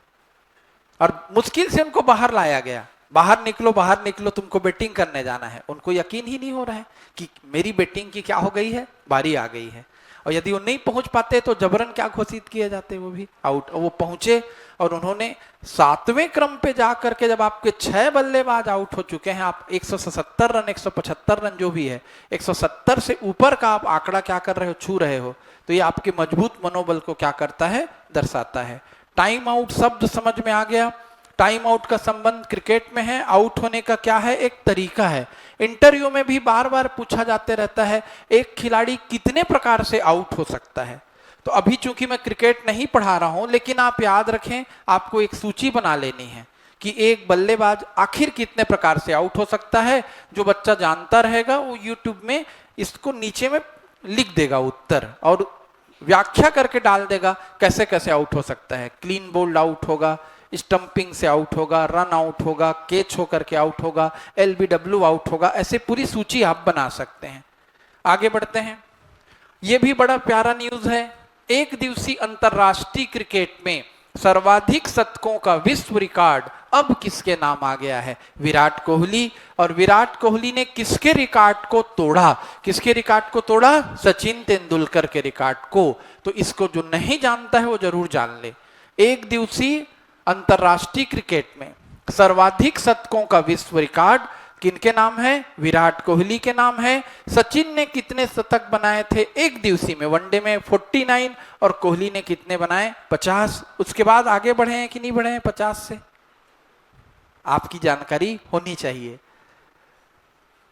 और मुश्किल से उनको बाहर लाया गया। बाहर निकलो, तुमको बैटिंग करने जाना है। उनको यकीन ही नहीं हो रहा है कि मेरी बैटिंग की क्या हो गई है, बारी आ गई है। और यदि वो नहीं पहुंच पाते तो जबरन क्या घोषित किए जाते, वो भी आउट। और वो पहुंचे और उन्होंने 7वें क्रम पे जाकर के जब आपके 6 बल्लेबाज आउट हो चुके हैं, आप 177 रन 175 रन जो भी है 170 से ऊपर का आप आंकड़ा क्या कर रहे हो, छू रहे हो, तो ये आपके मजबूत मनोबल को क्या करता है, दर्शाता है। टाइम आउट शब्द समझ में आ गया। टाइम आउट का संबंध क्रिकेट में है, आउट होने का क्या है, एक तरीका है। इंटरव्यू में भी बार बार पूछा जाते रहता है एक खिलाड़ी कितने प्रकार से आउट हो सकता है। तो अभी चूंकि मैं क्रिकेट नहीं पढ़ा रहा हूं, लेकिन आप याद रखें, आपको एक सूची बना लेनी है कि एक बल्लेबाज आखिर कितने प्रकार से आउट हो सकता है। जो बच्चा जानता रहेगा वो यूट्यूब में इसको नीचे में लिख देगा उत्तर और व्याख्या करके डाल देगा कैसे कैसे आउट हो सकता है। क्लीन बोल्ड आउट होगा, स्टंपिंग से आउट होगा, रन आउट होगा, कैच होकर के आउट होगा, एलबीडब्ल्यू आउट होगा। ऐसे पूरी सूची आप बना सकते हैं। आगे बढ़ते हैं। यह भी बड़ा प्यारा न्यूज है। एक दिवसीय अंतरराष्ट्रीय क्रिकेट में सर्वाधिक शतकों का विश्व रिकॉर्ड अब किसके नाम आ गया है, विराट कोहली। और विराट कोहली ने किसके रिकॉर्ड को तोड़ा, किसके रिकॉर्ड को तोड़ा, सचिन तेंदुलकर के रिकॉर्ड को। तो इसको जो नहीं जानता है वो जरूर जान ले। एक दिवसीय अंतरराष्ट्रीय क्रिकेट में सर्वाधिक शतकों का विश्व रिकॉर्ड किनके नाम है, विराट कोहली के नाम है। सचिन ने कितने शतक बनाए थे एक दिवसीय में, वनडे में 49, और कोहली ने कितने बनाए, 50। उसके बाद आगे बढ़े हैं कि नहीं बढ़े हैं 50 से, आपकी जानकारी होनी चाहिए।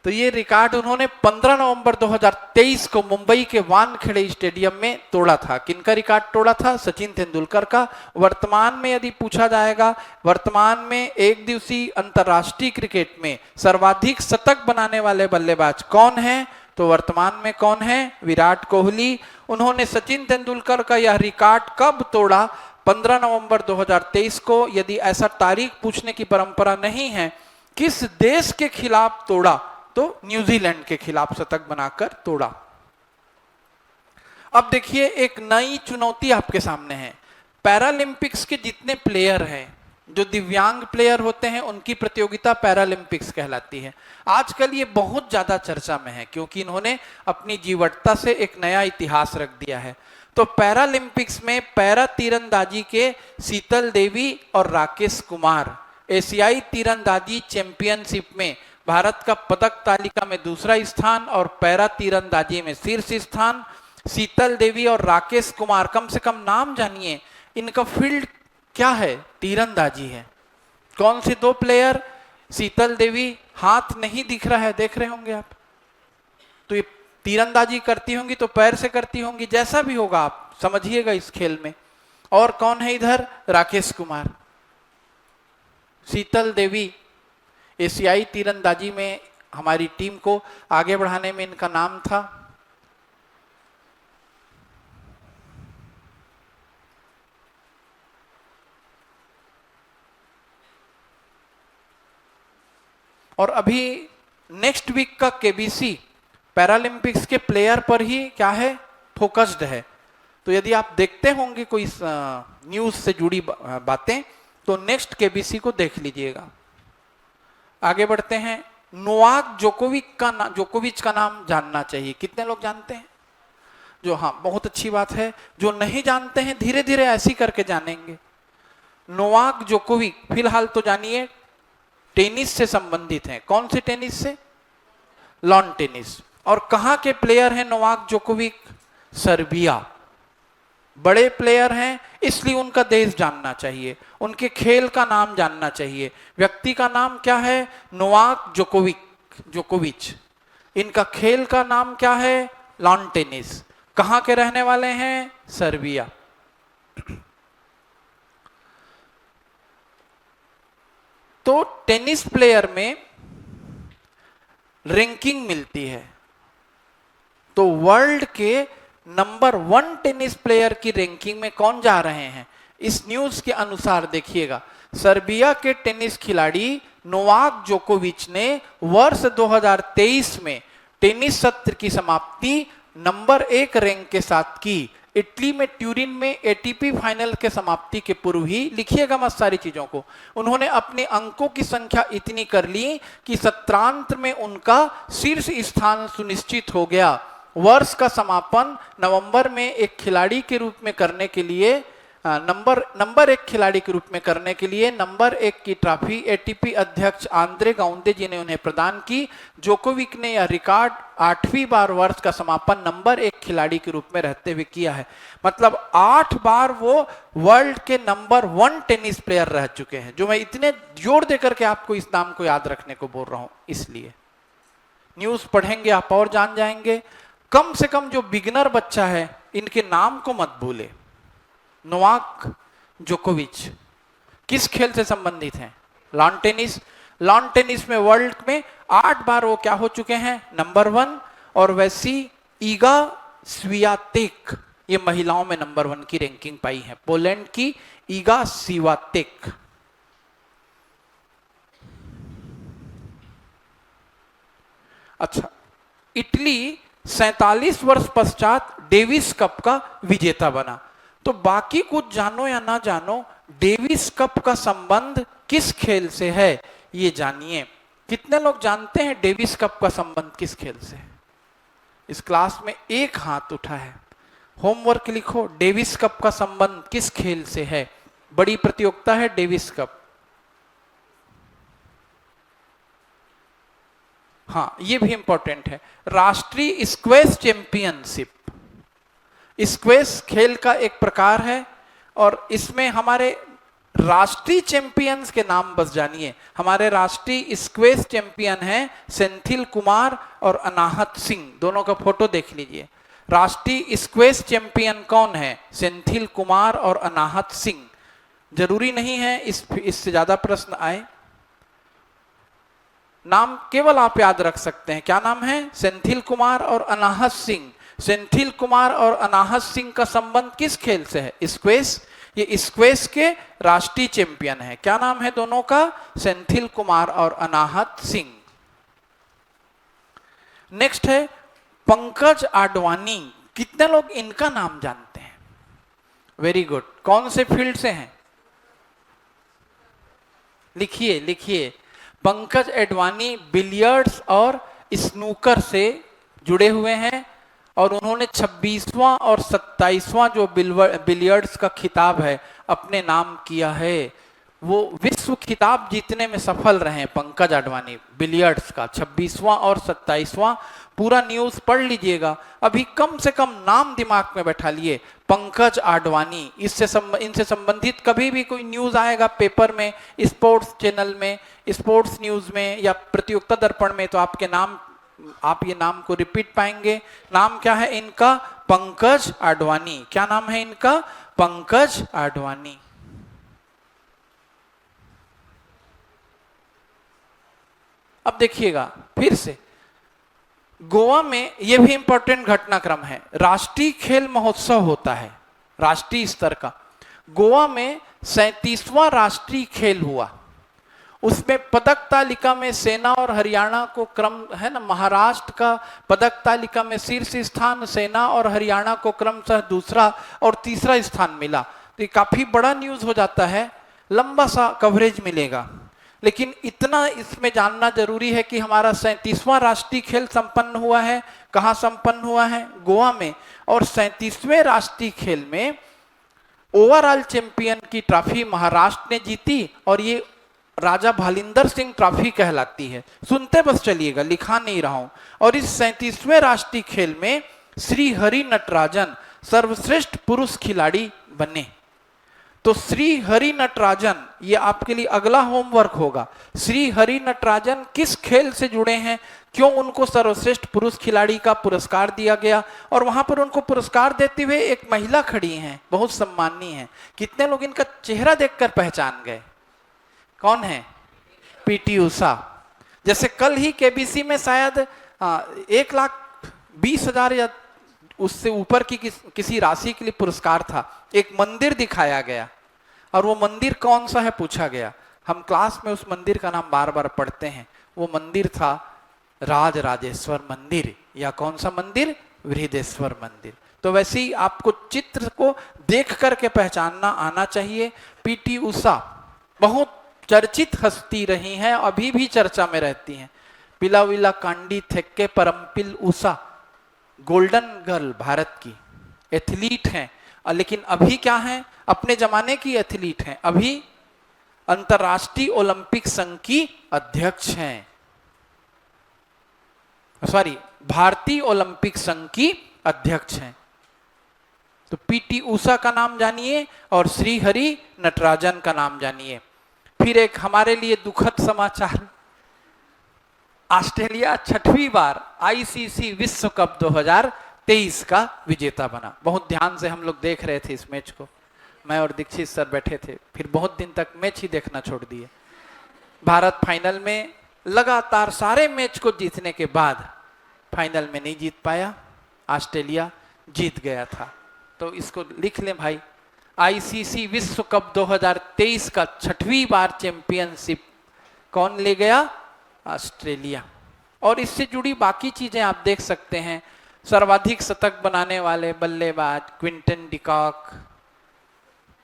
तो ये रिकॉर्ड उन्होंने 15 नवंबर 2023 को मुंबई के वानखेड़े स्टेडियम में तोड़ा था। किनका रिकॉर्ड तोड़ा था, सचिन तेंदुलकर का। वर्तमान में यदि पूछा जाएगा वर्तमान में एक दिवसीय अंतरराष्ट्रीय क्रिकेट में सर्वाधिक शतक बनाने वाले बल्लेबाज कौन है, तो वर्तमान में कौन है, विराट कोहली। उन्होंने सचिन तेंदुलकर का यह रिकॉर्ड कब तोड़ा, 15 नवंबर 2023 को। यदि ऐसा तारीख पूछने की परंपरा नहीं है, किस देश के खिलाफ तोड़ा, तो न्यूजीलैंड के खिलाफ शतक बनाकर तोड़ा। अब देखिए एक नई चुनौती आपके सामने है। पैरालंपिक्स के जितने प्लेयर हैं, जो दिव्यांग प्लेयर होते हैं, उनकी प्रतियोगिता पैरालंपिक्स कहलाती है। आजकल ये बहुत ज्यादा चर्चा में है क्योंकि इन्होंने अपनी जीवटता से एक नया इतिहास रख दिया है। तो पैरालंपिक्स में पैरा तीरंदाजी के शीतल देवी और राकेश कुमार एशियाई तीरंदाजी चैंपियनशिप में भारत का पदक तालिका में दूसरा स्थान और पैरा तीरंदाजी में शीर्ष स्थान। शीतल देवी और राकेश कुमार, कम से कम नाम जानिए, इनका फील्ड क्या है, तीरंदाजी है। कौन से 2 प्लेयर, शीतल देवी, हाथ नहीं दिख रहा है, देख रहे होंगे आप, तो ये तीरंदाजी करती होंगी तो पैर से करती होंगी, जैसा भी होगा आप समझिएगा इस खेल में। और कौन है इधर, राकेश कुमार। शीतल देवी एशियाई तीरंदाजी में हमारी टीम को आगे बढ़ाने में इनका नाम था। और अभी नेक्स्ट वीक का केबीसी पैरालंपिक्स के प्लेयर पर ही क्या है, फोकस्ड है। तो यदि आप देखते होंगे कोई न्यूज से जुड़ी बातें, तो नेक्स्ट केबीसी को देख लीजिएगा। आगे बढ़ते हैं। नोवाक जोकोविच का नाम जानना चाहिए। कितने लोग जानते हैं? जो, हाँ, बहुत अच्छी बात है। जो नहीं जानते हैं धीरे धीरे ऐसी करके जानेंगे। नोवाक जोकोविच फिलहाल तो जानिए टेनिस से संबंधित हैं। कौन से टेनिस से? Lawn tennis. और कहां के प्लेयर हैं नोवाक जोकोविच? सर्बिया। बड़े प्लेयर हैं, इसलिए उनका देश जानना चाहिए, उनके खेल का नाम जानना चाहिए। व्यक्ति का नाम क्या है? नोवाक जोकोविच। इनका खेल का नाम क्या है? Lawn tennis. कहां के रहने वाले हैं? सर्बिया। तो टेनिस प्लेयर में रैंकिंग मिलती है। तो वर्ल्ड के नंबर 1 टेनिस प्लेयर की रैंकिंग में कौन जा रहे हैं? इस न्यूज के अनुसार देखिएगा, सर्बिया के टेनिस खिलाड़ी नोवाक जोकोविच ने वर्ष 2023 में टेनिस सत्र की समाप्ति नंबर 1 रैंक के साथ की। इटली में ट्यूरिन में एटीपी फाइनल के समाप्ति के पूर्व ही, लिखिएगा मत सारी चीजों को, उन्होंने अपने अंकों की संख्या इतनी कर ली कि सत्रांत में उनका शीर्ष स्थान सुनिश्चित हो गया। वर्ष का समापन नवंबर में एक खिलाड़ी के रूप में करने के लिए नंबर 1 खिलाड़ी के रूप में करने के लिए नंबर 1 की ट्रॉफी एटीपी अध्यक्ष आंद्रे गाउंडे जी ने उन्हें प्रदान की। जोकोविच ने यह रिकॉर्ड 8वीं बार वर्ष का समापन नंबर 1 खिलाड़ी के रूप में रहते हुए किया है। मतलब 8 बार वो वर्ल्ड के नंबर 1 टेनिस प्लेयर रह चुके हैं। जो मैं इतने जोर देकर के आपको इस नाम को याद रखने को बोल रहा हूं, इसलिए न्यूज पढ़ेंगे आप और जान जाएंगे। कम से कम जो बिगिनर बच्चा है, इनके नाम को मत भूले। नोवाक जोकोविच किस खेल से संबंधित हैं? Lawn tennis. लॉन टेनिस में वर्ल्ड में 8 बार वो क्या हो चुके हैं? नंबर 1। और वैसी ईगा स्वियातेक, ये महिलाओं में नंबर 1 की रैंकिंग पाई है। पोलैंड की ईगा स्वियातेक। अच्छा, इटली 47 वर्ष पश्चात डेविस कप का विजेता बना। तो बाकी कुछ जानो या ना जानो, डेविस कप का संबंध किस खेल से है ये जानिए। कितने लोग जानते हैं डेविस कप का संबंध किस खेल से है? इस क्लास में एक हाथ उठा है। होमवर्क लिखो, डेविस कप का संबंध किस खेल से है? बड़ी प्रतियोगिता है डेविस कप। हाँ, ये भी इंपॉर्टेंट है। राष्ट्रीय स्क्वैश चैंपियनशिप, स्क्वैश खेल का एक प्रकार है और इसमें हमारे राष्ट्रीय चैंपियंस के नाम बस जानिए। हमारे राष्ट्रीय स्क्वैश चैंपियन हैं सेंथिल कुमार और अनाहत सिंह। दोनों का फोटो देख लीजिए। राष्ट्रीय स्क्वैश चैंपियन कौन है? सेंथिल कुमार और अनाहत सिंह। जरूरी नहीं है इससे ज्यादा प्रश्न आए, नाम केवल आप याद रख सकते हैं। क्या नाम है? सेंथिल कुमार और अनाहत सिंह। सेंथिल कुमार और अनाहत सिंह का संबंध किस खेल से है? स्क्वैश। ये स्क्वैश के राष्ट्रीय चैंपियन है। क्या नाम है दोनों का? सेंथिल कुमार और अनाहत सिंह। नेक्स्ट है पंकज आडवाणी। कितने लोग इनका नाम जानते हैं? Very good. कौन से फील्ड से हैं? लिखिए लिखिए। पंकज आडवाणी बिलियर्ड्स और स्नूकर से जुड़े हुए हैं और उन्होंने 26वां और 27वां जो बिलियर्ड्स का खिताब है अपने नाम किया है। वो विश्व खिताब जीतने में सफल रहे पंकज आडवाणी बिलियर्ड्स का 26वां और 27वां। पूरा न्यूज पढ़ लीजिएगा। अभी कम से कम नाम दिमाग में बैठा लिए, पंकज आडवाणी। इनसे संबंधित कभी भी कोई न्यूज आएगा पेपर में, स्पोर्ट्स चैनल में, स्पोर्ट्स न्यूज में या प्रतियोगिता दर्पण में, तो आप ये नाम को रिपीट पाएंगे। नाम क्या है इनका? पंकज आडवाणी। क्या नाम है इनका? पंकज आडवाणी। अब देखिएगा फिर से, गोवा में यह भी इंपॉर्टेंट घटनाक्रम है। राष्ट्रीय खेल महोत्सव होता है राष्ट्रीय स्तर का। गोवा में 37वां राष्ट्रीय खेल हुआ। उसमें पदक तालिका में सेना और हरियाणा को क्रम है ना, महाराष्ट्र का पदक तालिका में शीर्ष स्थान, सेना और हरियाणा को क्रमशः दूसरा और तीसरा स्थान मिला। तो ये काफी बड़ा न्यूज हो जाता है। लंबा सा कवरेज मिलेगा। लेकिन इतना इसमें जानना जरूरी है कि हमारा 37वां राष्ट्रीय खेल संपन्न हुआ है। कहाँ संपन्न हुआ है? गोवा में। और 37वें राष्ट्रीय खेल में ओवरऑल चैंपियन की ट्रॉफी महाराष्ट्र ने जीती, और ये राजा भालिंदर सिंह ट्रॉफी कहलाती है। सुनते बस चलिएगा, लिखा नहीं रहा हूं। और इस 37वें राष्ट्रीय खेल में श्री हरि नटराजन सर्वश्रेष्ठ पुरुष खिलाड़ी बने। तो श्री हरि नटराजन, ये आपके लिए अगला होमवर्क होगा। श्री हरि नटराजन किस खेल से जुड़े हैं, क्यों उनको सर्वश्रेष्ठ पुरुष खिलाड़ी का पुरस्कार दिया गया? और वहां पर उनको पुरस्कार देते हुए एक महिला खड़ी हैं, बहुत सम्माननीय है। कितने लोग इनका चेहरा देखकर पहचान गए? कौन है? पीटी उषा। जैसे कल ही केबीसी में शायद 1,20,000 या उससे ऊपर की किसी राशि के लिए पुरस्कार था। एक मंदिर दिखाया गया, और वो मंदिर कौन सा है पूछा गया। हम क्लास में उस मंदिर का नाम बार बार पढ़ते हैं। वो मंदिर था राज राजेश्वर मंदिर, या कौन सा मंदिर? बृहदेश्वर मंदिर। तो वैसे ही आपको चित्र को देख करके पहचानना आना चाहिए। पीटी उषा बहुत चर्चित हस्ती रही हैं, अभी भी चर्चा में रहती हैं। पिला villa Kandi थेक्के परमपिल Usha, golden girl Bharat की एथलीट हैं। लेकिन अभी क्या हैं? अपने जमाने की एथलीट हैं। अभी अंतरराष्ट्रीय ओलंपिक संघ की अध्यक्ष हैं, सॉरी, भारतीय ओलंपिक संघ की अध्यक्ष हैं। तो पीटी उषा का नाम जानिए और श्री हरि नटराजन का नाम जानिए। फिर एक हमारे लिए दुखद समाचार, ऑस्ट्रेलिया 6वीं बार आईसीसी विश्व कप 2023 का विजेता बना। बहुत ध्यान से हम लोग देख रहे थे इस मैच को, मैं और दीक्षित सर बैठे थे, फिर बहुत दिन तक मैच ही देखना छोड़ दिए। भारत फाइनल में लगातार सारे मैच को जीतने के बाद फाइनल में नहीं जीत पाया, ऑस्ट्रेलिया जीत गया था। तो इसको लिख लें भाई, आईसीसी विश्व कप 2023 का 6वीं बार चैंपियनशिप कौन ले गया? ऑस्ट्रेलिया। और इससे जुड़ी बाकी चीजें आप देख सकते हैं। सर्वाधिक शतक बनाने वाले बल्लेबाज क्विंटन डिकॉक,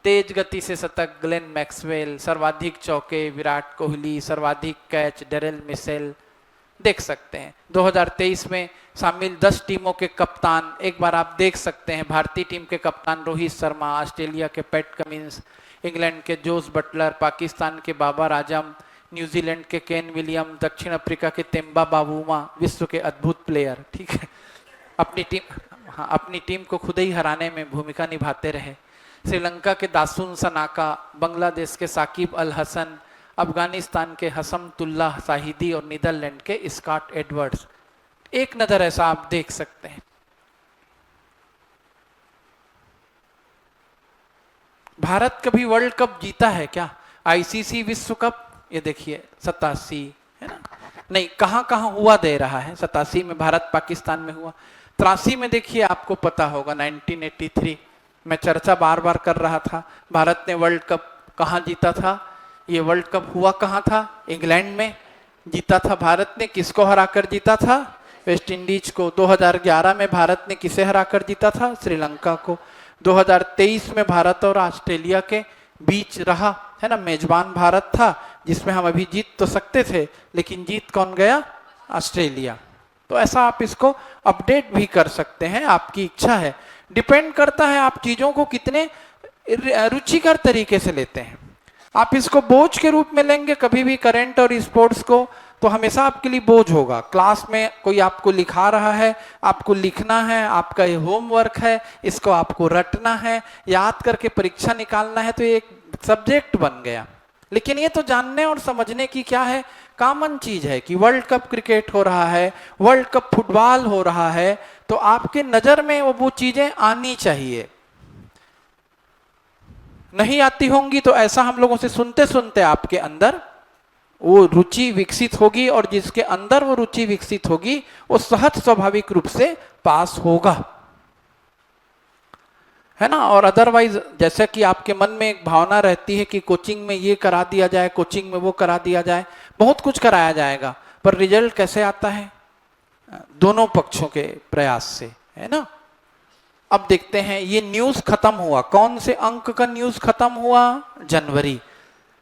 तेज गति से शतक ग्लेन मैक्सवेल, सर्वाधिक चौके विराट कोहली, सर्वाधिक कैच डेरेल मिशेल, देख सकते हैं। 2023 में शामिल 10 टीमों के कप्तान एक बार आप देख सकते हैं। भारतीय टीम के कप्तान रोहित शर्मा, ऑस्ट्रेलिया के पैट कमिंस, इंग्लैंड के जोस बटलर, पाकिस्तान के बाबर आजम, न्यूजीलैंड के केन विलियम, दक्षिण अफ्रीका के तेम्बा बावूमा, विश्व के अद्भुत प्लेयर, ठीक है, अपनी टीम को खुद ही हराने में भूमिका निभाते रहे। श्रीलंका के दासुन सनाका, बांग्लादेश के साकिब अल हसन, अफगानिस्तान के हसमतुल्लाह साहिदी और नीदरलैंड के स्कॉट एडवर्ड्स। एक नजर ऐसा आप देख सकते हैं। भारत कभी वर्ल्ड कप जीता है क्या? आईसीसी विश्व कप, ये देखिए 87 है ना, नहीं कहां कहां हुआ दे रहा है। 87 में भारत पाकिस्तान में हुआ, 83 में देखिए आपको पता होगा 1983 में चर्चा बार बार कर रहा था। भारत ने वर्ल्ड कप कहां जीता था? ये वर्ल्ड कप हुआ कहां था? इंग्लैंड में जीता था भारत ने। किसको हराकर जीता था? वेस्ट इंडीज को। 2011 में भारत ने किसे हराकर जीता था? श्रीलंका को। 2023 में भारत और ऑस्ट्रेलिया के बीच रहा है ना, मेजबान भारत था जिसमें हम अभी जीत तो सकते थे, लेकिन जीत कौन गया? ऑस्ट्रेलिया। तो ऐसा आप इसको अपडेट भी कर सकते हैं, आपकी इच्छा है। डिपेंड करता है आप चीजों को कितने रुचिकर तरीके से लेते हैं। आप इसको बोझ के रूप में लेंगे कभी भी करंट और स्पोर्ट्स को, तो हमेशा आपके लिए बोझ होगा। क्लास में कोई आपको लिखा रहा है, आपको लिखना है, आपका ये होमवर्क है, इसको आपको रटना है, याद करके परीक्षा निकालना है, तो ये एक सब्जेक्ट बन गया। लेकिन ये तो जानने और समझने की क्या है, कॉमन चीज है कि वर्ल्ड कप क्रिकेट हो रहा है, वर्ल्ड कप फुटबॉल हो रहा है, तो आपके नजर में वो चीजें आनी चाहिए। नहीं आती होंगी तो ऐसा हम लोगों से सुनते सुनते आपके अंदर वो रुचि विकसित होगी, और जिसके अंदर वो रुचि विकसित होगी वो सहज स्वाभाविक रूप से पास होगा, है ना। और अदरवाइज जैसे कि आपके मन में एक भावना रहती है कि कोचिंग में ये करा दिया जाए, कोचिंग में वो करा दिया जाए, बहुत कुछ कराया जाएगा, पर रिजल्ट कैसे आता है? दोनों पक्षों के प्रयास से, है ना। अब देखते हैं, ये न्यूज खत्म हुआ, कौन से अंक का न्यूज खत्म हुआ? जनवरी।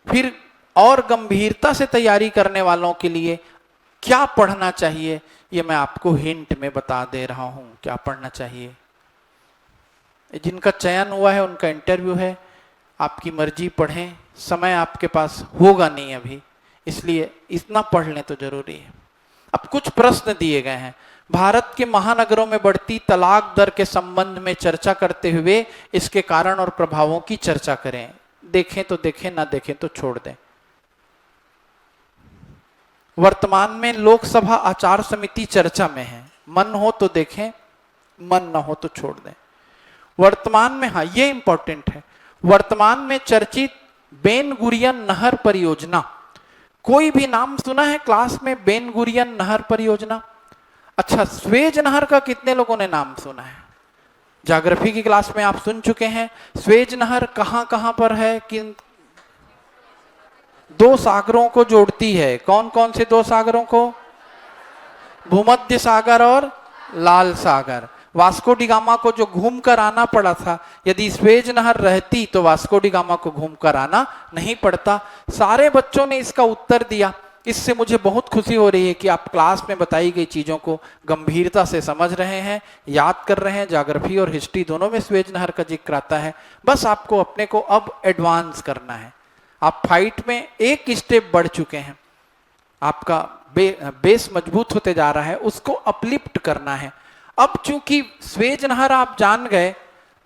फिर और गंभीरता से तैयारी करने वालों के लिए क्या पढ़ना चाहिए, ये मैं आपको हिंट में बता दे रहा हूं क्या पढ़ना चाहिए। जिनका चयन हुआ है उनका इंटरव्यू है, आपकी मर्जी, पढ़ें, समय आपके पास होगा नहीं अभी, इसलिए इतना पढ़ लें तो जरूरी है। अब कुछ प्रश्न दिए गए हैं। भारत के महानगरों में बढ़ती तलाक दर के संबंध में चर्चा करते हुए इसके कारण और प्रभावों की चर्चा करें। देखें तो देखें, ना देखें तो छोड़ दें। वर्तमान में लोकसभा आचार समिति चर्चा में है, मन हो तो देखें, मन ना हो तो छोड़ दें। वर्तमान में, हाँ ये इंपॉर्टेंट है, वर्तमान में चर्चित बेन गुरियन नहर परियोजना, कोई भी नाम सुना है क्लास में बेन गुरियन नहर परियोजना? अच्छा, स्वेज नहर का कितने लोगों ने नाम सुना है? ज्योग्राफी की क्लास में आप सुन चुके हैं। स्वेज नहर कहां कहां पर है? किन दो सागरों को जोड़ती है? कौन कौन से दो सागरों को? भूमध्य सागर और लाल सागर। वास्को डी गामा को जो घूमकर आना पड़ा था, यदि स्वेज नहर रहती तो वास्को डी गामा को घूमकर आना नहीं पड़ता। सारे बच्चों ने इसका उत्तर दिया। इससे मुझे बहुत खुशी हो रही है कि आप क्लास में बताई गई चीजों को गंभीरता से समझ रहे हैं, याद कर रहे हैं। ज्योग्राफी और हिस्ट्री दोनों में स्वेज नहर का जिक्र आता है। बस आपको अपने को अब एडवांस करना है। आप फाइट में एक स्टेप बढ़ चुके हैं, आपका बेस मजबूत होते जा रहा है, उसको अपलिफ्ट करना है। अब चूंकि स्वेज नहर आप जान गए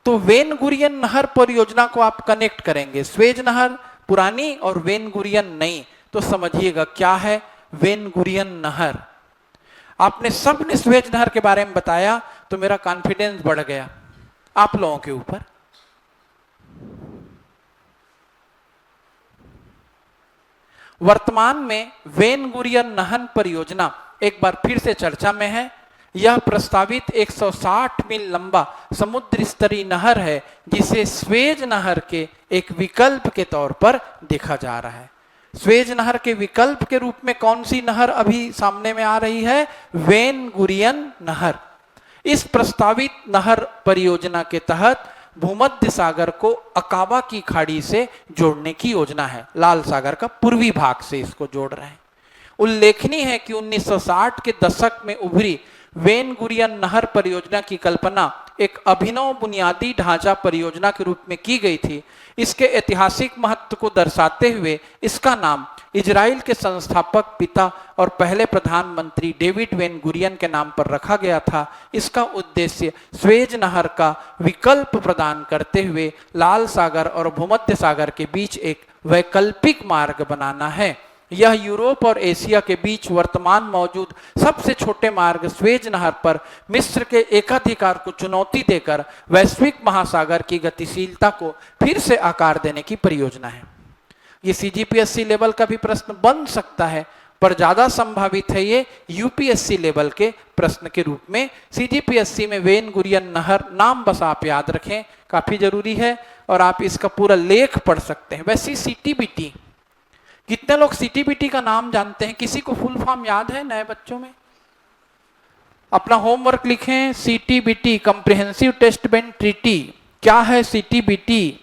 तो वेन गुरियन नहर परियोजना को आप कनेक्ट करेंगे। स्वेज नहर पुरानी और वेन गुरियन नई, तो समझिएगा क्या है वेन गुरियन नहर। आपने सबने स्वेज नहर के बारे में बताया तो मेरा कॉन्फिडेंस बढ़ गया आप लोगों के ऊपर। वर्तमान में वेन गुरियन नहर परियोजना एक बार फिर से चर्चा में है। यह प्रस्तावित 160 मील लंबा समुद्र स्तरीय नहर है, जिसे स्वेज नहर के एक विकल्प के तौर पर देखा जा रहा है। स्वेज नहर के विकल्प के रूप में कौन सी नहर अभी सामने में आ रही है? वेन गुरियन नहर। इस प्रस्तावित नहर परियोजना के तहत भूमध्य सागर को अकाबा की खाड़ी से जोड़ने की योजना है। लाल सागर का पूर्वी भाग से इसको जोड़ रहे हैं। उल्लेखनीय है कि 1960 के दशक में उभरी वेन गुरियन नहर परियोजना की कल्पना एक अभिनव बुनियादी ढांचा परियोजना के रूप में की गई थी। इसके ऐतिहासिक महत्व को दर्शाते हुए इसका नाम इजराइल के संस्थापक पिता और पहले प्रधानमंत्री डेविड वेन गुरियन के नाम पर रखा गया था। इसका उद्देश्य स्वेज नहर का विकल्प प्रदान करते हुए लाल सागर और भूमध्य सागर के बीच एक वैकल्पिक मार्ग बनाना है। यह यूरोप और एशिया के बीच वर्तमान मौजूद सबसे छोटे मार्ग स्वेज नहर पर मिस्र के एकाधिकार को चुनौती देकर वैश्विक महासागर की गतिशीलता को फिर से आकार देने की परियोजना है। ये सीजीपीएससी लेवल का भी प्रश्न बन सकता है, पर ज्यादा संभावित है ये यूपीएससी लेवल के प्रश्न के रूप में। सीजीपीएससी में वेन गुरियन नहर नाम बस आप याद रखें, काफी जरूरी है, और आप इसका पूरा लेख पढ़ सकते हैं। वैसे सीटीबीटी, कितने लोग सीटीबीटी का नाम जानते हैं? किसी को फुल फॉर्म याद है नए बच्चों में? अपना होमवर्क लिखें। CTBT, comprehensive test bank treaty. क्या है सीटीबीटी?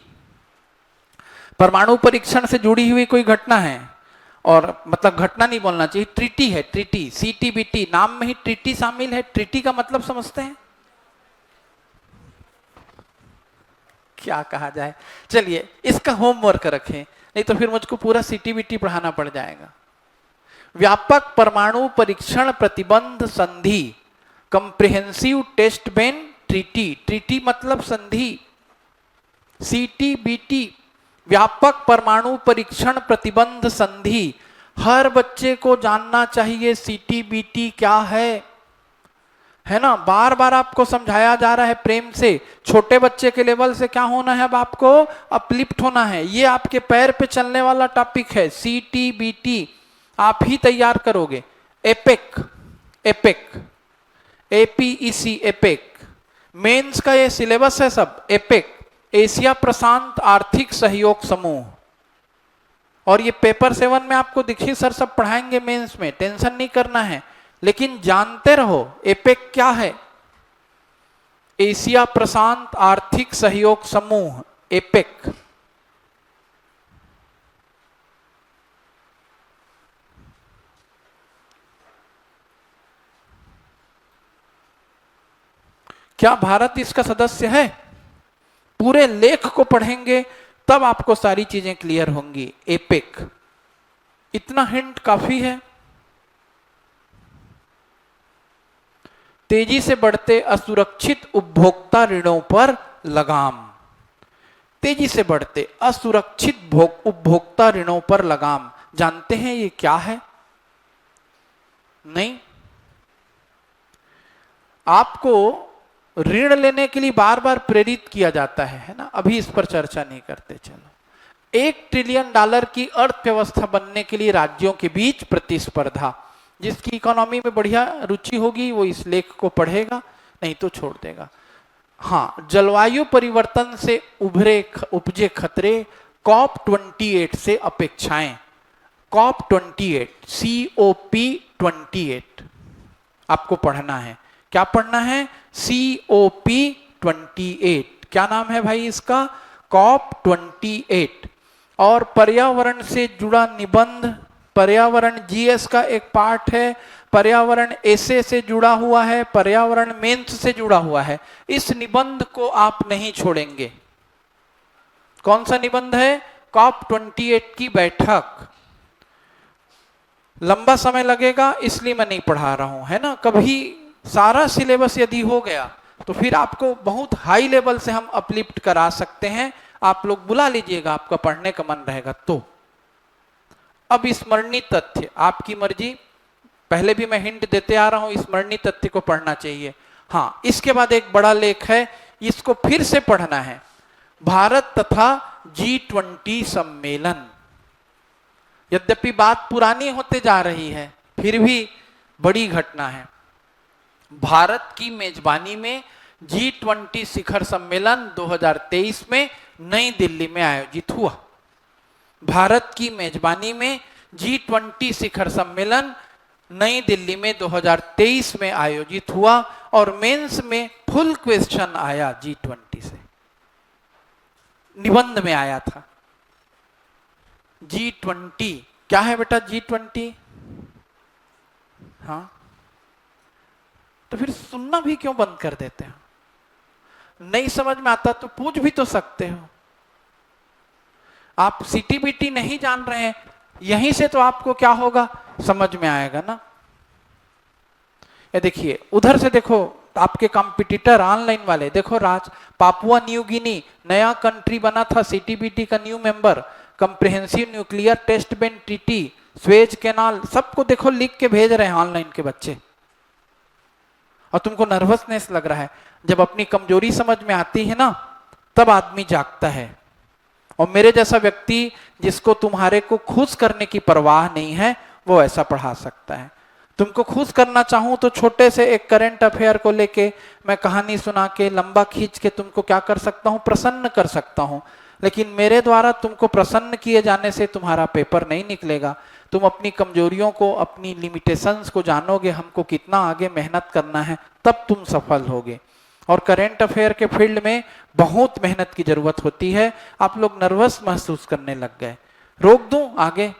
परमाणु परीक्षण से जुड़ी हुई कोई घटना है, और मतलब घटना नहीं बोलना चाहिए, ट्रीटी है, ट्रीटी। सीटीबीटी नाम में ही ट्रीटी शामिल है। ट्रीटी का मतलब समझते हैं? क्या कहा जाए, चलिए इसका होमवर्क रखें, नहीं तो फिर मुझको पूरा सीटीबीटी पढ़ाना पड़ जाएगा। व्यापक परमाणु परीक्षण प्रतिबंध संधि, comprehensive test ban treaty. Treaty मतलब संधि। सीटीबीटी व्यापक परमाणु परीक्षण प्रतिबंध संधि। हर बच्चे को जानना चाहिए सीटीबीटी क्या है ना। बार बार आपको समझाया जा रहा है प्रेम से। छोटे बच्चे के लेवल से क्या होना है, अब आपको अपलिफ्ट होना है। ये आपके पैर पे चलने वाला टॉपिक है। सीटीबीटी आप ही तैयार करोगे। APEC, APEC, APEC, APEC mains का ये सिलेबस है सब। एपेक एशिया प्रशांत आर्थिक सहयोग समूह, और ये पेपर 7 में आपको दीक्षित सर सब पढ़ाएंगे मेंस में, टेंशन नहीं करना है, लेकिन जानते रहो एपेक क्या है। एशिया प्रशांत आर्थिक सहयोग समूह, एपेक। क्या भारत इसका सदस्य है? पूरे लेख को पढ़ेंगे तब आपको सारी चीजें क्लियर होंगी। एपेक, इतना हिंट काफी है। तेजी से बढ़ते असुरक्षित उपभोक्ता ऋणों पर लगाम। तेजी से बढ़ते असुरक्षित उपभोक्ता ऋणों पर लगाम, जानते हैं ये क्या है? नहीं। आपको ऋण लेने के लिए बार बार प्रेरित किया जाता है ना, अभी इस पर चर्चा नहीं करते। चलो, $1 ट्रिलियन की अर्थव्यवस्था बनने के लिए राज्यों के बीच प्रतिस्पर्धा। जिसकी इकोनॉमी में बढ़िया रुचि होगी वो इस लेख को पढ़ेगा, नहीं तो छोड़ देगा। हाँ, जलवायु परिवर्तन से उपजे खतरे, COP28 से अपेक्षाएं। COP28, COP28 आपको पढ़ना है। क्या पढ़ना है? COP28। क्या नाम है भाई इसका? COP28। और पर्यावरण से जुड़ा निबंध, पर्यावरण जीएस का एक पार्ट है, पर्यावरण एसे से जुड़ा हुआ है, पर्यावरण मेंस से जुड़ा हुआ है। इस निबंध को आप नहीं छोड़ेंगे। कौन सा निबंध है? COP28 की बैठक। लंबा समय लगेगा इसलिए मैं नहीं पढ़ा रहा हूं, है ना। कभी सारा सिलेबस यदि हो गया तो फिर आपको बहुत हाई लेवल से हम अपलिफ्ट करा सकते हैं। आप लोग बुला लीजिएगा, आपका पढ़ने का मन रहेगा तो। अब स्मरणीय तथ्य, आपकी मर्जी। पहले भी मैं हिंट देते आ रहा हूं, स्मरणीय तथ्य को पढ़ना चाहिए। हाँ, इसके बाद एक बड़ा लेख है, इसको फिर से पढ़ना है। भारत तथा G20 सम्मेलन। यद्यपि बात पुरानी होते जा रही है, फिर भी बड़ी घटना है। भारत की मेजबानी में G20 शिखर सम्मेलन 2023 में नई दिल्ली में आयोजित हुआ। भारत की मेजबानी में G20 शिखर सम्मेलन नई दिल्ली में 2023 में आयोजित हुआ और मेंस में फुल क्वेश्चन आया G20 से, निबंध में आया था। G20 क्या है बेटा? G20, हाँ, तो फिर सुनना भी क्यों बंद कर देते हो? नहीं समझ में आता तो पूछ भी तो सकते हो। आप सीटीबीटी नहीं जान रहे हैं, यहीं से तो आपको क्या होगा, समझ में आएगा ना। ये देखिए, उधर से देखो आपके कंपटीटर ऑनलाइन वाले, देखो पापुआ न्यू गिनी नया कंट्री बना था, सीटीबीटी का new member, comprehensive nuclear test band treaty, Suez canal, सबको देखो लिख के भेज रहे हैं ऑनलाइन के बच्चे। और तुमको नर्वसनेस लग रहा है। जब अपनी कमजोरी समझ में आती है ना, तब आदमी जागता है। और मेरे जैसा व्यक्ति जिसको तुम्हारे को खुश करने की परवाह नहीं है, वो ऐसा पढ़ा सकता है। तुमको खुश करना चाहूं तो छोटे से एक करंट अफेयर को लेके मैं कहानी सुना के लंबा खींच के तुमको क्या कर सकता हूं, प्रसन्न कर सकता हूं। लेकिन मेरे द्वारा तुमको प्रसन्न किए जाने से तुम्हारा पेपर नहीं निकलेगा। तुम अपनी कमजोरियों को, अपनी लिमिटेशंस को जानोगे, हमको कितना आगे मेहनत करना है, तब तुम सफल होगे। और करंट अफेयर के फील्ड में बहुत मेहनत की जरूरत होती है। आप लोग नर्वस महसूस करने लग गए, रोक दूं आगे?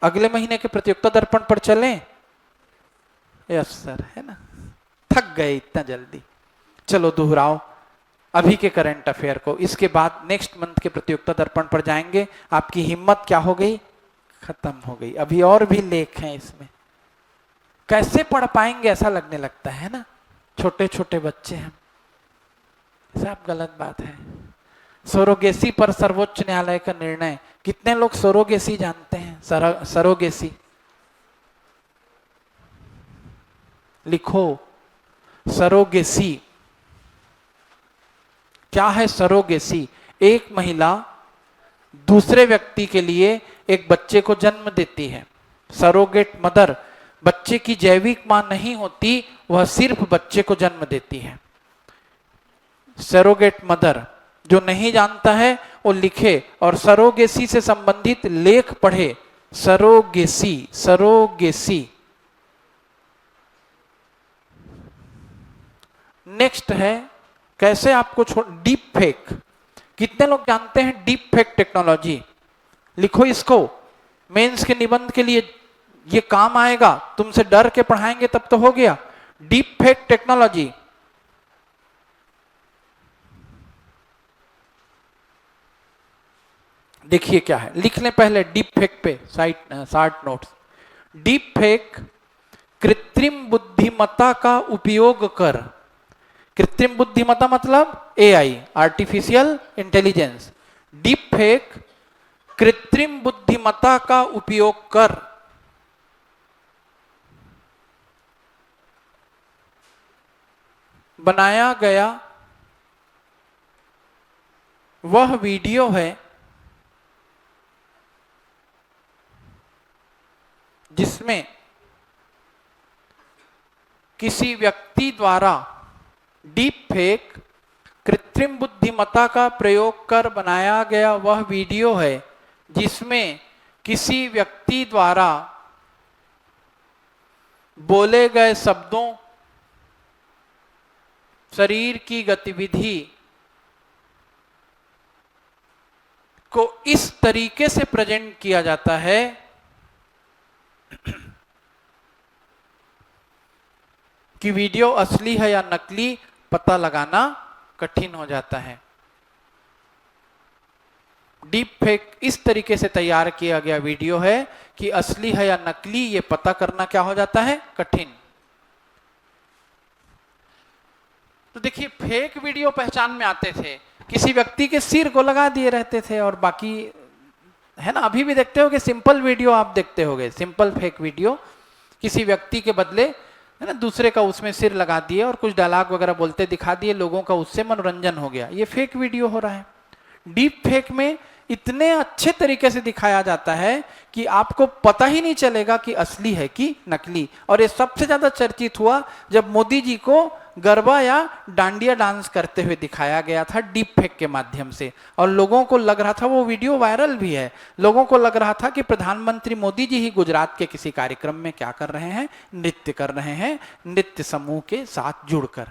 अगले महीने के प्रतियोगिता दर्पण पर चलें? यस सर, है ना, थक गए इतना जल्दी। चलो दोहराओ अभी के करंट अफेयर को, इसके बाद नेक्स्ट मंथ के प्रतियोगिता दर्पण पर जाएंगे। आपकी हिम्मत क्या हो गई? खत्म हो गई। अभी और भी लेख हैं इसमें, कैसे पढ़ पाएंगे ऐसा लगने लगता है ना, छोटे छोटे बच्चे हैं। सब गलत बात है। सरोगेसी पर सर्वोच्च न्यायालय का निर्णय, कितने लोग सरोगेसी जानते हैं? सरोगेसी लिखो, सरोगेसी क्या है? सरोगेसी, एक महिला दूसरे व्यक्ति के लिए एक बच्चे को जन्म देती है। सरोगेट मदर बच्चे की जैविक मां नहीं होती, वह सिर्फ बच्चे को जन्म देती है। सरोगेट मदर, जो नहीं जानता है वो लिखे और सरोगेसी से संबंधित लेख पढ़े। Surrogacy, surrogacy. नेक्स्ट है कैसे आपको डीप फेक, कितने लोग जानते हैं डीप फेक टेक्नोलॉजी? लिखो इसको, मेंस के निबंध के लिए ये काम आएगा। तुमसे डर के पढ़ाएंगे तब तो हो गया। डीप फेक टेक्नोलॉजी देखिए क्या है, लिख लें पहले डीप फेक पे शार्ट नोट्स। डीप फेक कृत्रिम बुद्धिमत्ता का उपयोग कर, कृत्रिम बुद्धिमत्ता मतलब AI, artificial intelligence. Deep fake कृत्रिम बुद्धिमत्ता का उपयोग कर बनाया गया वह वीडियो है जिसमें किसी व्यक्ति द्वारा, डीप फेक कृत्रिम बुद्धिमत्ता का प्रयोग कर बनाया गया वह वीडियो है जिसमें किसी व्यक्ति द्वारा बोले गए शब्दों, शरीर की गतिविधि को इस तरीके से प्रेजेंट किया जाता है कि वीडियो असली है या नकली पता लगाना कठिन हो जाता है। डीप फेक इस तरीके से तैयार किया गया वीडियो है कि असली है या नकली ये पता करना क्या हो जाता है, कठिन। तो देखिए फेक वीडियो पहचान में आते थे, किसी व्यक्ति के सिर को लगा दिए रहते थे और बाकी है ना, अभी भी देखते होगे सिंपल वीडियो, आप देखते होगे सिंपल फेक वीडियो, किसी व्यक्ति के बदले है ना दूसरे का उसमें सिर लगा दिए और कुछ डायलॉग वगैरह बोलते दिखा दिए, लोगों का उससे मनोरंजन हो गया, ये फेक वीडियो हो रहा है। डीप फेक में इतने अच्छे तरीके से दिखाया जाता है कि आपको पता ही नहीं चलेगा कि असली है कि नकली। और ये सबसे ज्यादा चर्चित हुआ जब मोदी जी को गरबा या डांडिया डांस करते हुए दिखाया गया था डीप फेक के माध्यम से, और लोगों को लग रहा था, वो वीडियो वायरल भी है, लोगों को लग रहा था कि प्रधानमंत्री मोदी जी ही गुजरात के किसी कार्यक्रम में क्या कर रहे हैं, नृत्य कर रहे हैं, नृत्य समूह के साथ जुड़कर।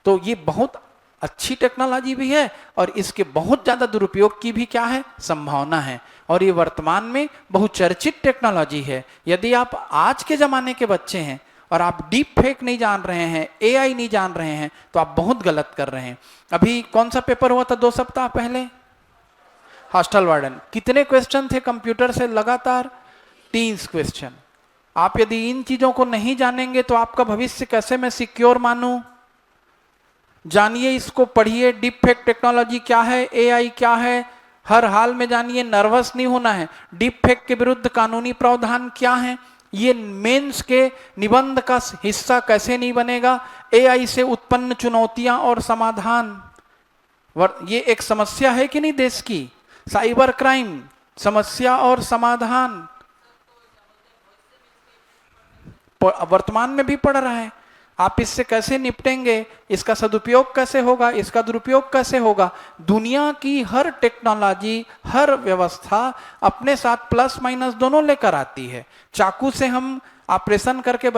तो ये बहुत अच्छी टेक्नोलॉजी भी है और इसके बहुत ज्यादा दुरुपयोग की भी क्या है, संभावना है। और ये वर्तमान में बहुचर्चित टेक्नोलॉजी है। यदि आप आज के जमाने के बच्चे हैं और आप डीप फेक नहीं जान रहे हैं, एआई नहीं जान रहे हैं, तो आप बहुत गलत कर रहे हैं। अभी कौन सा पेपर हुआ था 2 सप्ताह पहले, हॉस्टल वार्डन, कितने क्वेश्चन थे कंप्यूटर से लगातार, 30 क्वेश्चन। आप यदि इन चीजों को नहीं जानेंगे तो आपका भविष्य कैसे मैं सिक्योर मानूं। जानिए, इसको पढ़िए, डीप फेक टेक्नोलॉजी क्या है, एआई क्या है, हर हाल में जानिए, नर्वस नहीं होना है। डीप फेक के विरुद्ध कानूनी प्रावधान क्या है, ये मेंस के निबंध का हिस्सा कैसे नहीं बनेगा, एआई से उत्पन्न चुनौतियां और समाधान, ये एक समस्या है कि नहीं देश की, साइबर क्राइम समस्या और समाधान वर्तमान में भी पड़ रहा है। आप इससे कैसे निपटेंगे, इसका सदुपयोग कैसे होगा, इसका दुरुपयोग कैसे होगा। दुनिया की हर टेक्नोलॉजी, हर व्यवस्था अपने साथ प्लस माइनस दोनों लेकर आती है। चाकू से हम ऑपरेशन करके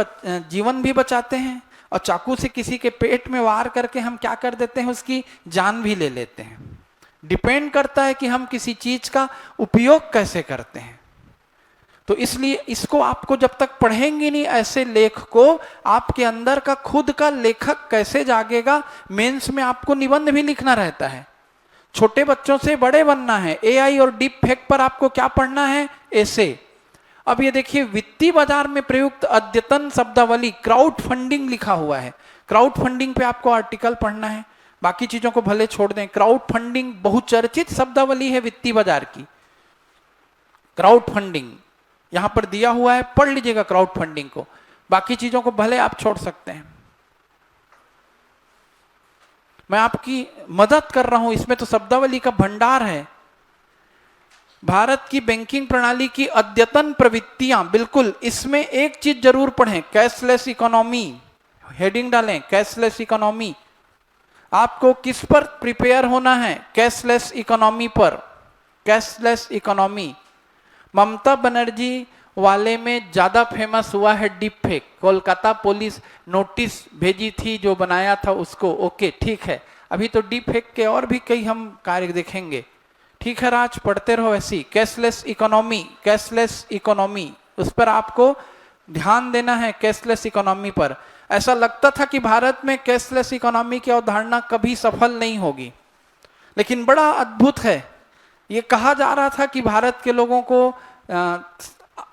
जीवन भी बचाते हैं और चाकू से किसी के पेट में वार करके हम क्या कर देते हैं, उसकी जान भी ले लेते हैं। डिपेंड करता है कि हम किसी चीज का उपयोग कैसे करते हैं। तो इसलिए इसको आपको जब तक पढ़ेंगे नहीं ऐसे लेख को, आपके अंदर का खुद का लेखक कैसे जागेगा। मेंस में आपको निबंध भी लिखना रहता है, छोटे बच्चों से बड़े बनना है। एआई और डीप फेक पर आपको क्या पढ़ना है, ऐसे। अब ये देखिए, वित्तीय बाजार में प्रयुक्त अद्यतन शब्दावली क्राउड फंडिंग लिखा हुआ है। क्राउड फंडिंग पे आपको आर्टिकल पढ़ना है, बाकी चीजों को भले छोड़ दें। क्राउड फंडिंग बहुचर्चित शब्दावली है वित्तीय बाजार की। क्राउड फंडिंग यहां पर दिया हुआ है, पढ़ लीजिएगा क्राउड फंडिंग को, बाकी चीजों को भले आप छोड़ सकते हैं। मैं आपकी मदद कर रहा हूं, इसमें तो शब्दावली का भंडार है। भारत की बैंकिंग प्रणाली की अद्यतन प्रवृत्तियां, बिल्कुल इसमें एक चीज जरूर पढ़ें, कैशलेस इकोनॉमी, हेडिंग डालें कैशलेस इकोनॉमी। आपको किस पर प्रिपेयर होना है, कैशलेस इकोनॉमी पर। कैशलेस इकोनॉमी ममता बनर्जी वाले में ज्यादा फेमस हुआ है deep fake. Kolkata police notice भेजी थी, जो बनाया था उसको, ओके ठीक है। अभी तो डीप फेक के और भी कई हम कार्य देखेंगे, ठीक है राज, पढ़ते रहो ऐसी। कैशलेस इकोनॉमी, कैशलेस इकोनॉमी, उस पर आपको ध्यान देना है, कैशलेस इकोनॉमी पर। ऐसा लगता था कि भारत में कैशलेस इकोनॉमी की अवधारणा कभी सफल नहीं होगी, लेकिन बड़ा अद्भुत है। ये कहा जा रहा था कि भारत के लोगों को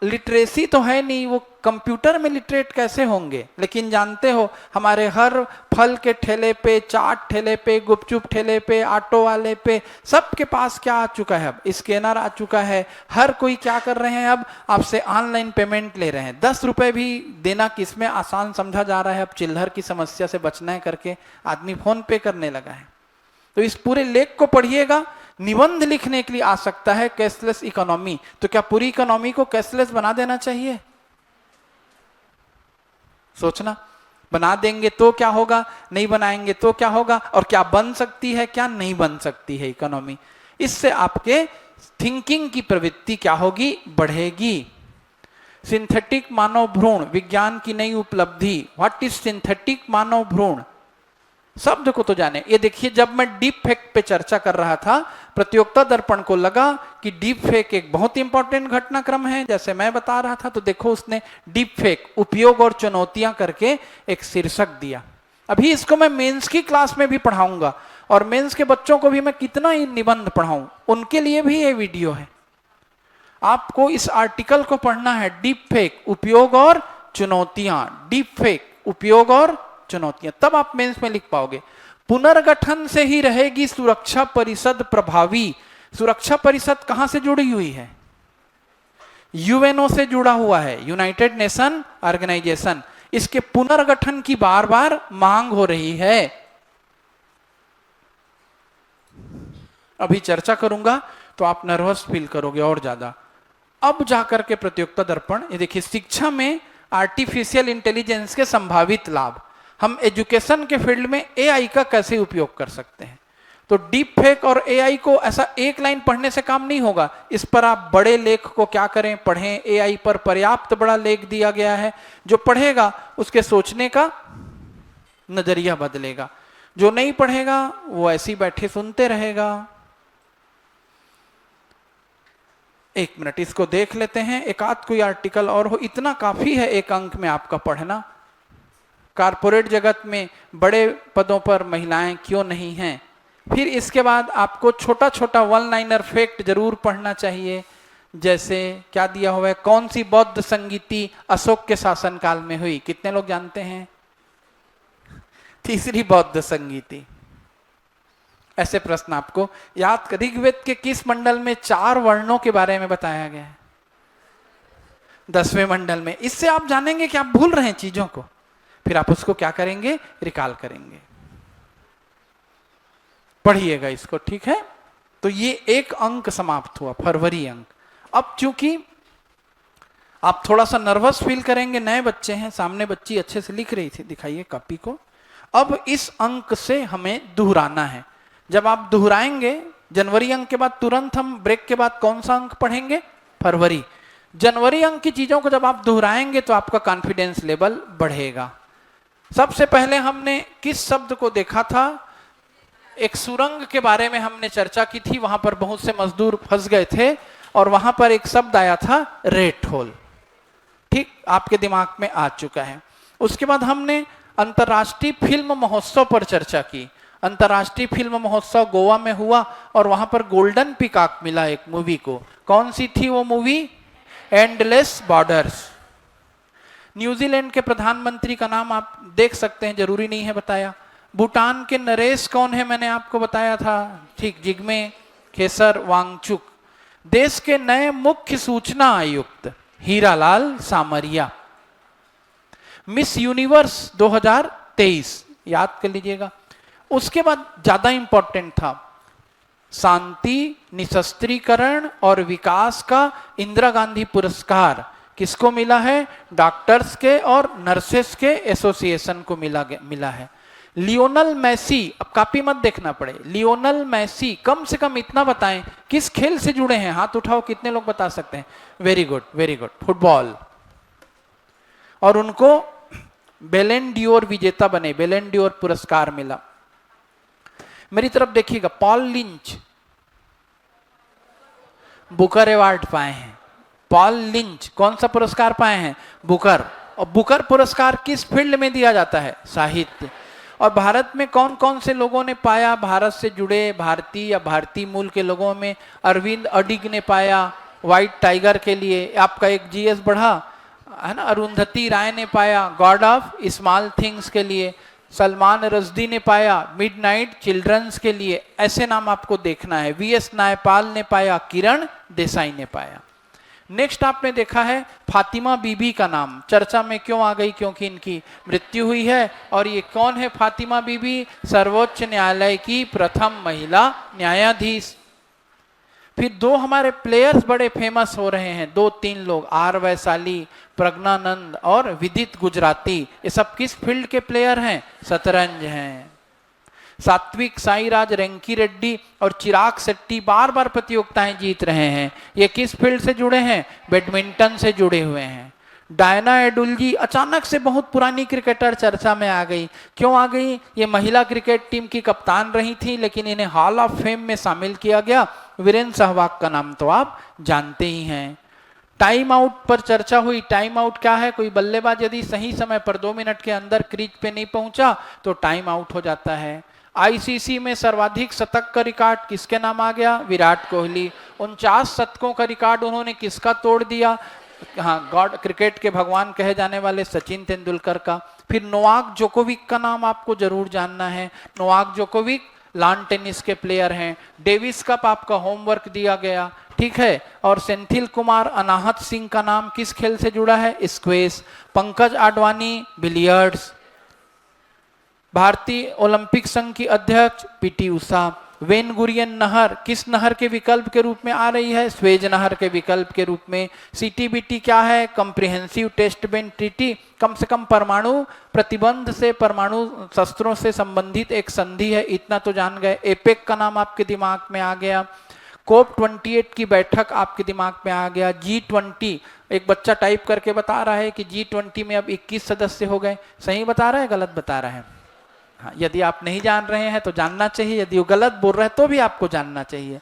लिटरेसी तो है नहीं, वो कंप्यूटर में लिटरेट कैसे होंगे। लेकिन जानते हो हमारे हर फल के ठेले पे, चाट ठेले पे, गुपचुप ठेले पे, ऑटो वाले पे, सबके पास क्या आ चुका है, अब स्कैनर आ चुका है। हर कोई क्या कर रहे हैं, अब आपसे ऑनलाइन पेमेंट ले रहे हैं। 10 रुपए भी देना किसमें आसान समझा जा रहा है। अब चिल्लर की समस्या से बचना है करके आदमी फोन पे करने लगा है। तो इस पूरे लेख को पढ़िएगा। निबंध लिखने के लिए आ सकता है कैशलेस इकोनॉमी। तो क्या पूरी इकोनॉमी को कैशलेस बना देना चाहिए? सोचना, बना देंगे तो क्या होगा, नहीं बनाएंगे तो क्या होगा, और क्या बन सकती है, क्या नहीं बन सकती है इकोनॉमी। इससे आपके थिंकिंग की प्रवृत्ति क्या होगी, बढ़ेगी। सिंथेटिक मानव भ्रूण विज्ञान की नई उपलब्धि। व्हाट इज सिंथेटिक मानव भ्रूण? शब्द को तो जाने। ये देखिए, जब मैं डीप फेक पे चर्चा कर रहा था, प्रतियोगिता दर्पण को लगा कि डीप फेक एक बहुत इंपॉर्टेंट घटनाक्रम है, जैसे मैं बता रहा था। तो देखो, उसने डीप फेक उपयोग और चुनौतियां करके एक शीर्षक दिया। अभी इसको मैं मेंस की क्लास में भी पढ़ाऊंगा, और मेंस के बच्चों को भी मैं कितना ही निबंध पढ़ाऊं, उनके लिए भी ये वीडियो है। आपको इस आर्टिकल को पढ़ना है, डीप फेक उपयोग और चुनौतियां। डीप फेक उपयोग और चुनौतियां, तब आप मेंस में लिख पाओगे। पुनर्गठन से ही रहेगी सुरक्षा परिषद प्रभावी। सुरक्षा परिषद कहां से जुड़ी हुई है? यूएनओ से जुड़ा हुआ है, यूनाइटेड नेशन ऑर्गेनाइजेशन। इसके पुनर्गठन की बार बार मांग हो रही है। अभी चर्चा करूंगा तो आप नर्वस फील करोगे और ज्यादा। अब जाकर के प्रतियोगिता दर्पण, ये देखिए, शिक्षा में आर्टिफिशियल इंटेलिजेंस के संभावित लाभ। हम एजुकेशन के फील्ड में एआई का कैसे उपयोग कर सकते हैं। तो डीप फेक और एआई को ऐसा एक लाइन पढ़ने से काम नहीं होगा। इस पर आप बड़े लेख को क्या करें, पढ़ें। एआई पर पर्याप्त बड़ा लेख दिया गया है। जो पढ़ेगा उसके सोचने का नजरिया बदलेगा। जो नहीं पढ़ेगा वो ऐसे ही बैठे सुनते रहेगा। एक मिनट, इसको देख लेते हैं। एक आध कोई आर्टिकल और हो, इतना काफी है एक अंक में आपका पढ़ना। कारपोरेट जगत में बड़े पदों पर महिलाएं क्यों नहीं हैं। फिर इसके बाद आपको छोटा छोटा वन लाइनर फैक्ट जरूर पढ़ना चाहिए। जैसे क्या दिया हुआ है, कौन सी बौद्ध संगीति अशोक के शासनकाल में हुई? कितने लोग जानते हैं? तीसरी बौद्ध संगीति। ऐसे प्रश्न आपको याद कर। ऋग्वेद के किस मंडल में 4 वर्णों के बारे में बताया गया है? 10वें मंडल में। इससे आप जानेंगे कि आप भूल रहे हैं चीजों को, फिर आप उसको क्या करेंगे, रिकॉल करेंगे। पढ़िएगा इसको, ठीक है। तो ये एक अंक समाप्त हुआ, फरवरी अंक। अब चूंकि आप थोड़ा सा नर्वस फील करेंगे, नए बच्चे हैं, सामने बच्ची अच्छे से लिख रही थी, दिखाइए कॉपी को। अब इस अंक से हमें दोहराना है। जब आप दोहराएंगे, जनवरी अंक के बाद तुरंत हम ब्रेक के बाद कौन सा अंक पढ़ेंगे? फरवरी। जनवरी अंक की चीजों को जब आप दोहराएंगे तो आपका कॉन्फिडेंस लेवल बढ़ेगा। सबसे पहले हमने किस शब्द को देखा था? एक सुरंग के बारे में हमने चर्चा की थी। वहां पर बहुत से मजदूर फंस गए थे और वहां पर एक शब्द आया था, रेट होल। ठीक, आपके दिमाग में आ चुका है। उसके बाद हमने अंतर्राष्ट्रीय फिल्म महोत्सव पर चर्चा की। अंतर्राष्ट्रीय फिल्म महोत्सव गोवा में हुआ और वहां पर गोल्डन पिकॉक मिला एक मूवी को। कौन सी थी वो मूवी? Endless borders. न्यूजीलैंड के प्रधानमंत्री का नाम आप देख सकते हैं, जरूरी नहीं है बताया। भूटान के नरेश कौन है, मैंने आपको बताया था, ठीक, जिग्मे खेसर वांगचुक। देश के नए मुख्य सूचना आयुक्त हीरालाल सामरिया। मिस यूनिवर्स 2023 याद कर लीजिएगा। उसके बाद ज्यादा इंपॉर्टेंट था, शांति, निशस्त्रीकरण और विकास का इंदिरा गांधी पुरस्कार किसको मिला है? डॉक्टर्स के और नर्सेस के एसोसिएशन को मिला है। लियोनल मैसी, अब कॉपी मत देखना पड़े, लियोनल मैसी कम से कम इतना बताएं किस खेल से जुड़े हैं। हाथ उठाओ, कितने लोग बता सकते हैं? Very good, very good, football. और उनको बेलन डियोर विजेता बने, बेलन डियोर पुरस्कार मिला। मेरी तरफ देखिएगा, पॉल लिंच बुकर अवार्ड पाए हैं। पॉल लिंच कौन सा पुरस्कार पाए हैं? बुकर। और बुकर पुरस्कार किस फील्ड में दिया जाता है? साहित्य। और भारत में कौन कौन से लोगों ने पाया? भारत से जुड़े भारतीय या भारतीय मूल के लोगों में अरविंद अडिग ने पाया व्हाइट टाइगर के लिए, आपका एक जीएस बढ़ा है ना। अरुंधति राय ने पाया गॉड ऑफ स्मॉल थिंग्स के लिए। सलमान रश्दी ने पाया मिडनाइट चिल्ड्रंस के लिए। ऐसे नाम आपको देखना है। वीएस नायपाल ने पाया, किरण देसाई ने पाया। नेक्स्ट आपने देखा है फातिमा बीबी का नाम चर्चा में क्यों आ गई? क्योंकि इनकी मृत्यु हुई है। और ये कौन है फातिमा बीबी? सर्वोच्च न्यायालय की प्रथम महिला न्यायाधीश। फिर दो हमारे प्लेयर्स बड़े फेमस हो रहे हैं, 2-3 लोग, आर वैशाली, प्रज्ञानंद और विदित गुजराती। ये सब किस फील्ड के प्लेयर हैं? शतरंज हैं। सात्विक साईराज रेंकी रेड्डी और चिराग शेट्टी बार बार प्रतियोगिताएं जीत रहे हैं। ये किस फील्ड से जुड़े हैं? बैडमिंटन से जुड़े हुए हैं। डायना एडुल्जी अचानक से बहुत पुरानी क्रिकेटर चर्चा में आ गई। क्यों आ गई? ये महिला क्रिकेट टीम की कप्तान रही थी, लेकिन इन्हें हॉल ऑफ फेम में शामिल किया गया। वीरेंद्र सहवाग का नाम तो आप जानते ही हैं। टाइम आउट पर चर्चा हुई। टाइम आउट क्या है? कोई बल्लेबाज यदि सही समय पर 2 मिनट के अंदर क्रीज पे नहीं पहुंचा तो टाइम आउट हो जाता है। आईसीसी में सर्वाधिक शतक का रिकॉर्ड किसके नाम आ गया? विराट कोहली। 49 शतकों का रिकॉर्ड उन्होंने किसका तोड़ दिया? हाँ, गॉड क्रिकेट के भगवान कहे जाने वाले सचिन तेंदुलकर का। फिर नोवाक जोकोविक का नाम आपको जरूर जानना है। नोवाक जोकोविक लॉन टेनिस के प्लेयर हैं। डेविस कप आपका होमवर्क दिया गया, ठीक है। और सेंथिल कुमार अनाहत सिंह का नाम किस खेल से जुड़ा है? स्क्वैश। पंकज आडवाणी बिलियर्ड्स। भारतीय ओलंपिक संघ की अध्यक्ष पीटी उषा। वेन गुरियन नहर किस नहर के विकल्प के रूप में आ रही है? स्वेज नहर के विकल्प के रूप में। सीटीबीटी क्या है? Comprehensive test ban treaty. कम से कम परमाणु प्रतिबंध से, परमाणु शस्त्रों से संबंधित एक संधि है, इतना तो जान गए। एपेक का नाम आपके दिमाग में आ गया। कोप 28 की बैठक आपके दिमाग में आ गया। G20, एक बच्चा टाइप करके बता रहा है कि G20 में अब 21 सदस्य हो गए। सही बता रहा है, गलत बता रहा है? हाँ, यदि आप नहीं जान रहे हैं तो जानना चाहिए, यदि वो गलत बोल रहे हैं तो भी आपको जानना चाहिए,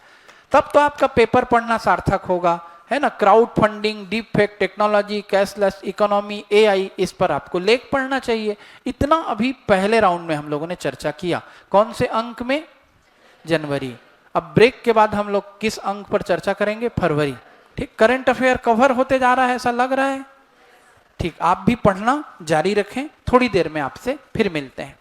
तब तो आपका पेपर पढ़ना सार्थक होगा, है ना। Crowd funding, deep fake technology, cashless economy, AI, इस पर आपको लेख पढ़ना चाहिए। इतना अभी पहले राउंड में हम लोगों ने चर्चा किया। कौन से अंक में? जनवरी। अब ब्रेक के बाद हम लोग किस अंक पर चर्चा करेंगे? फरवरी। ठीक, करंट अफेयर कवर होते जा रहा है ऐसा लग रहा है। ठीक, आप भी पढ़ना जारी रखें। थोड़ी देर में आपसे फिर मिलते हैं।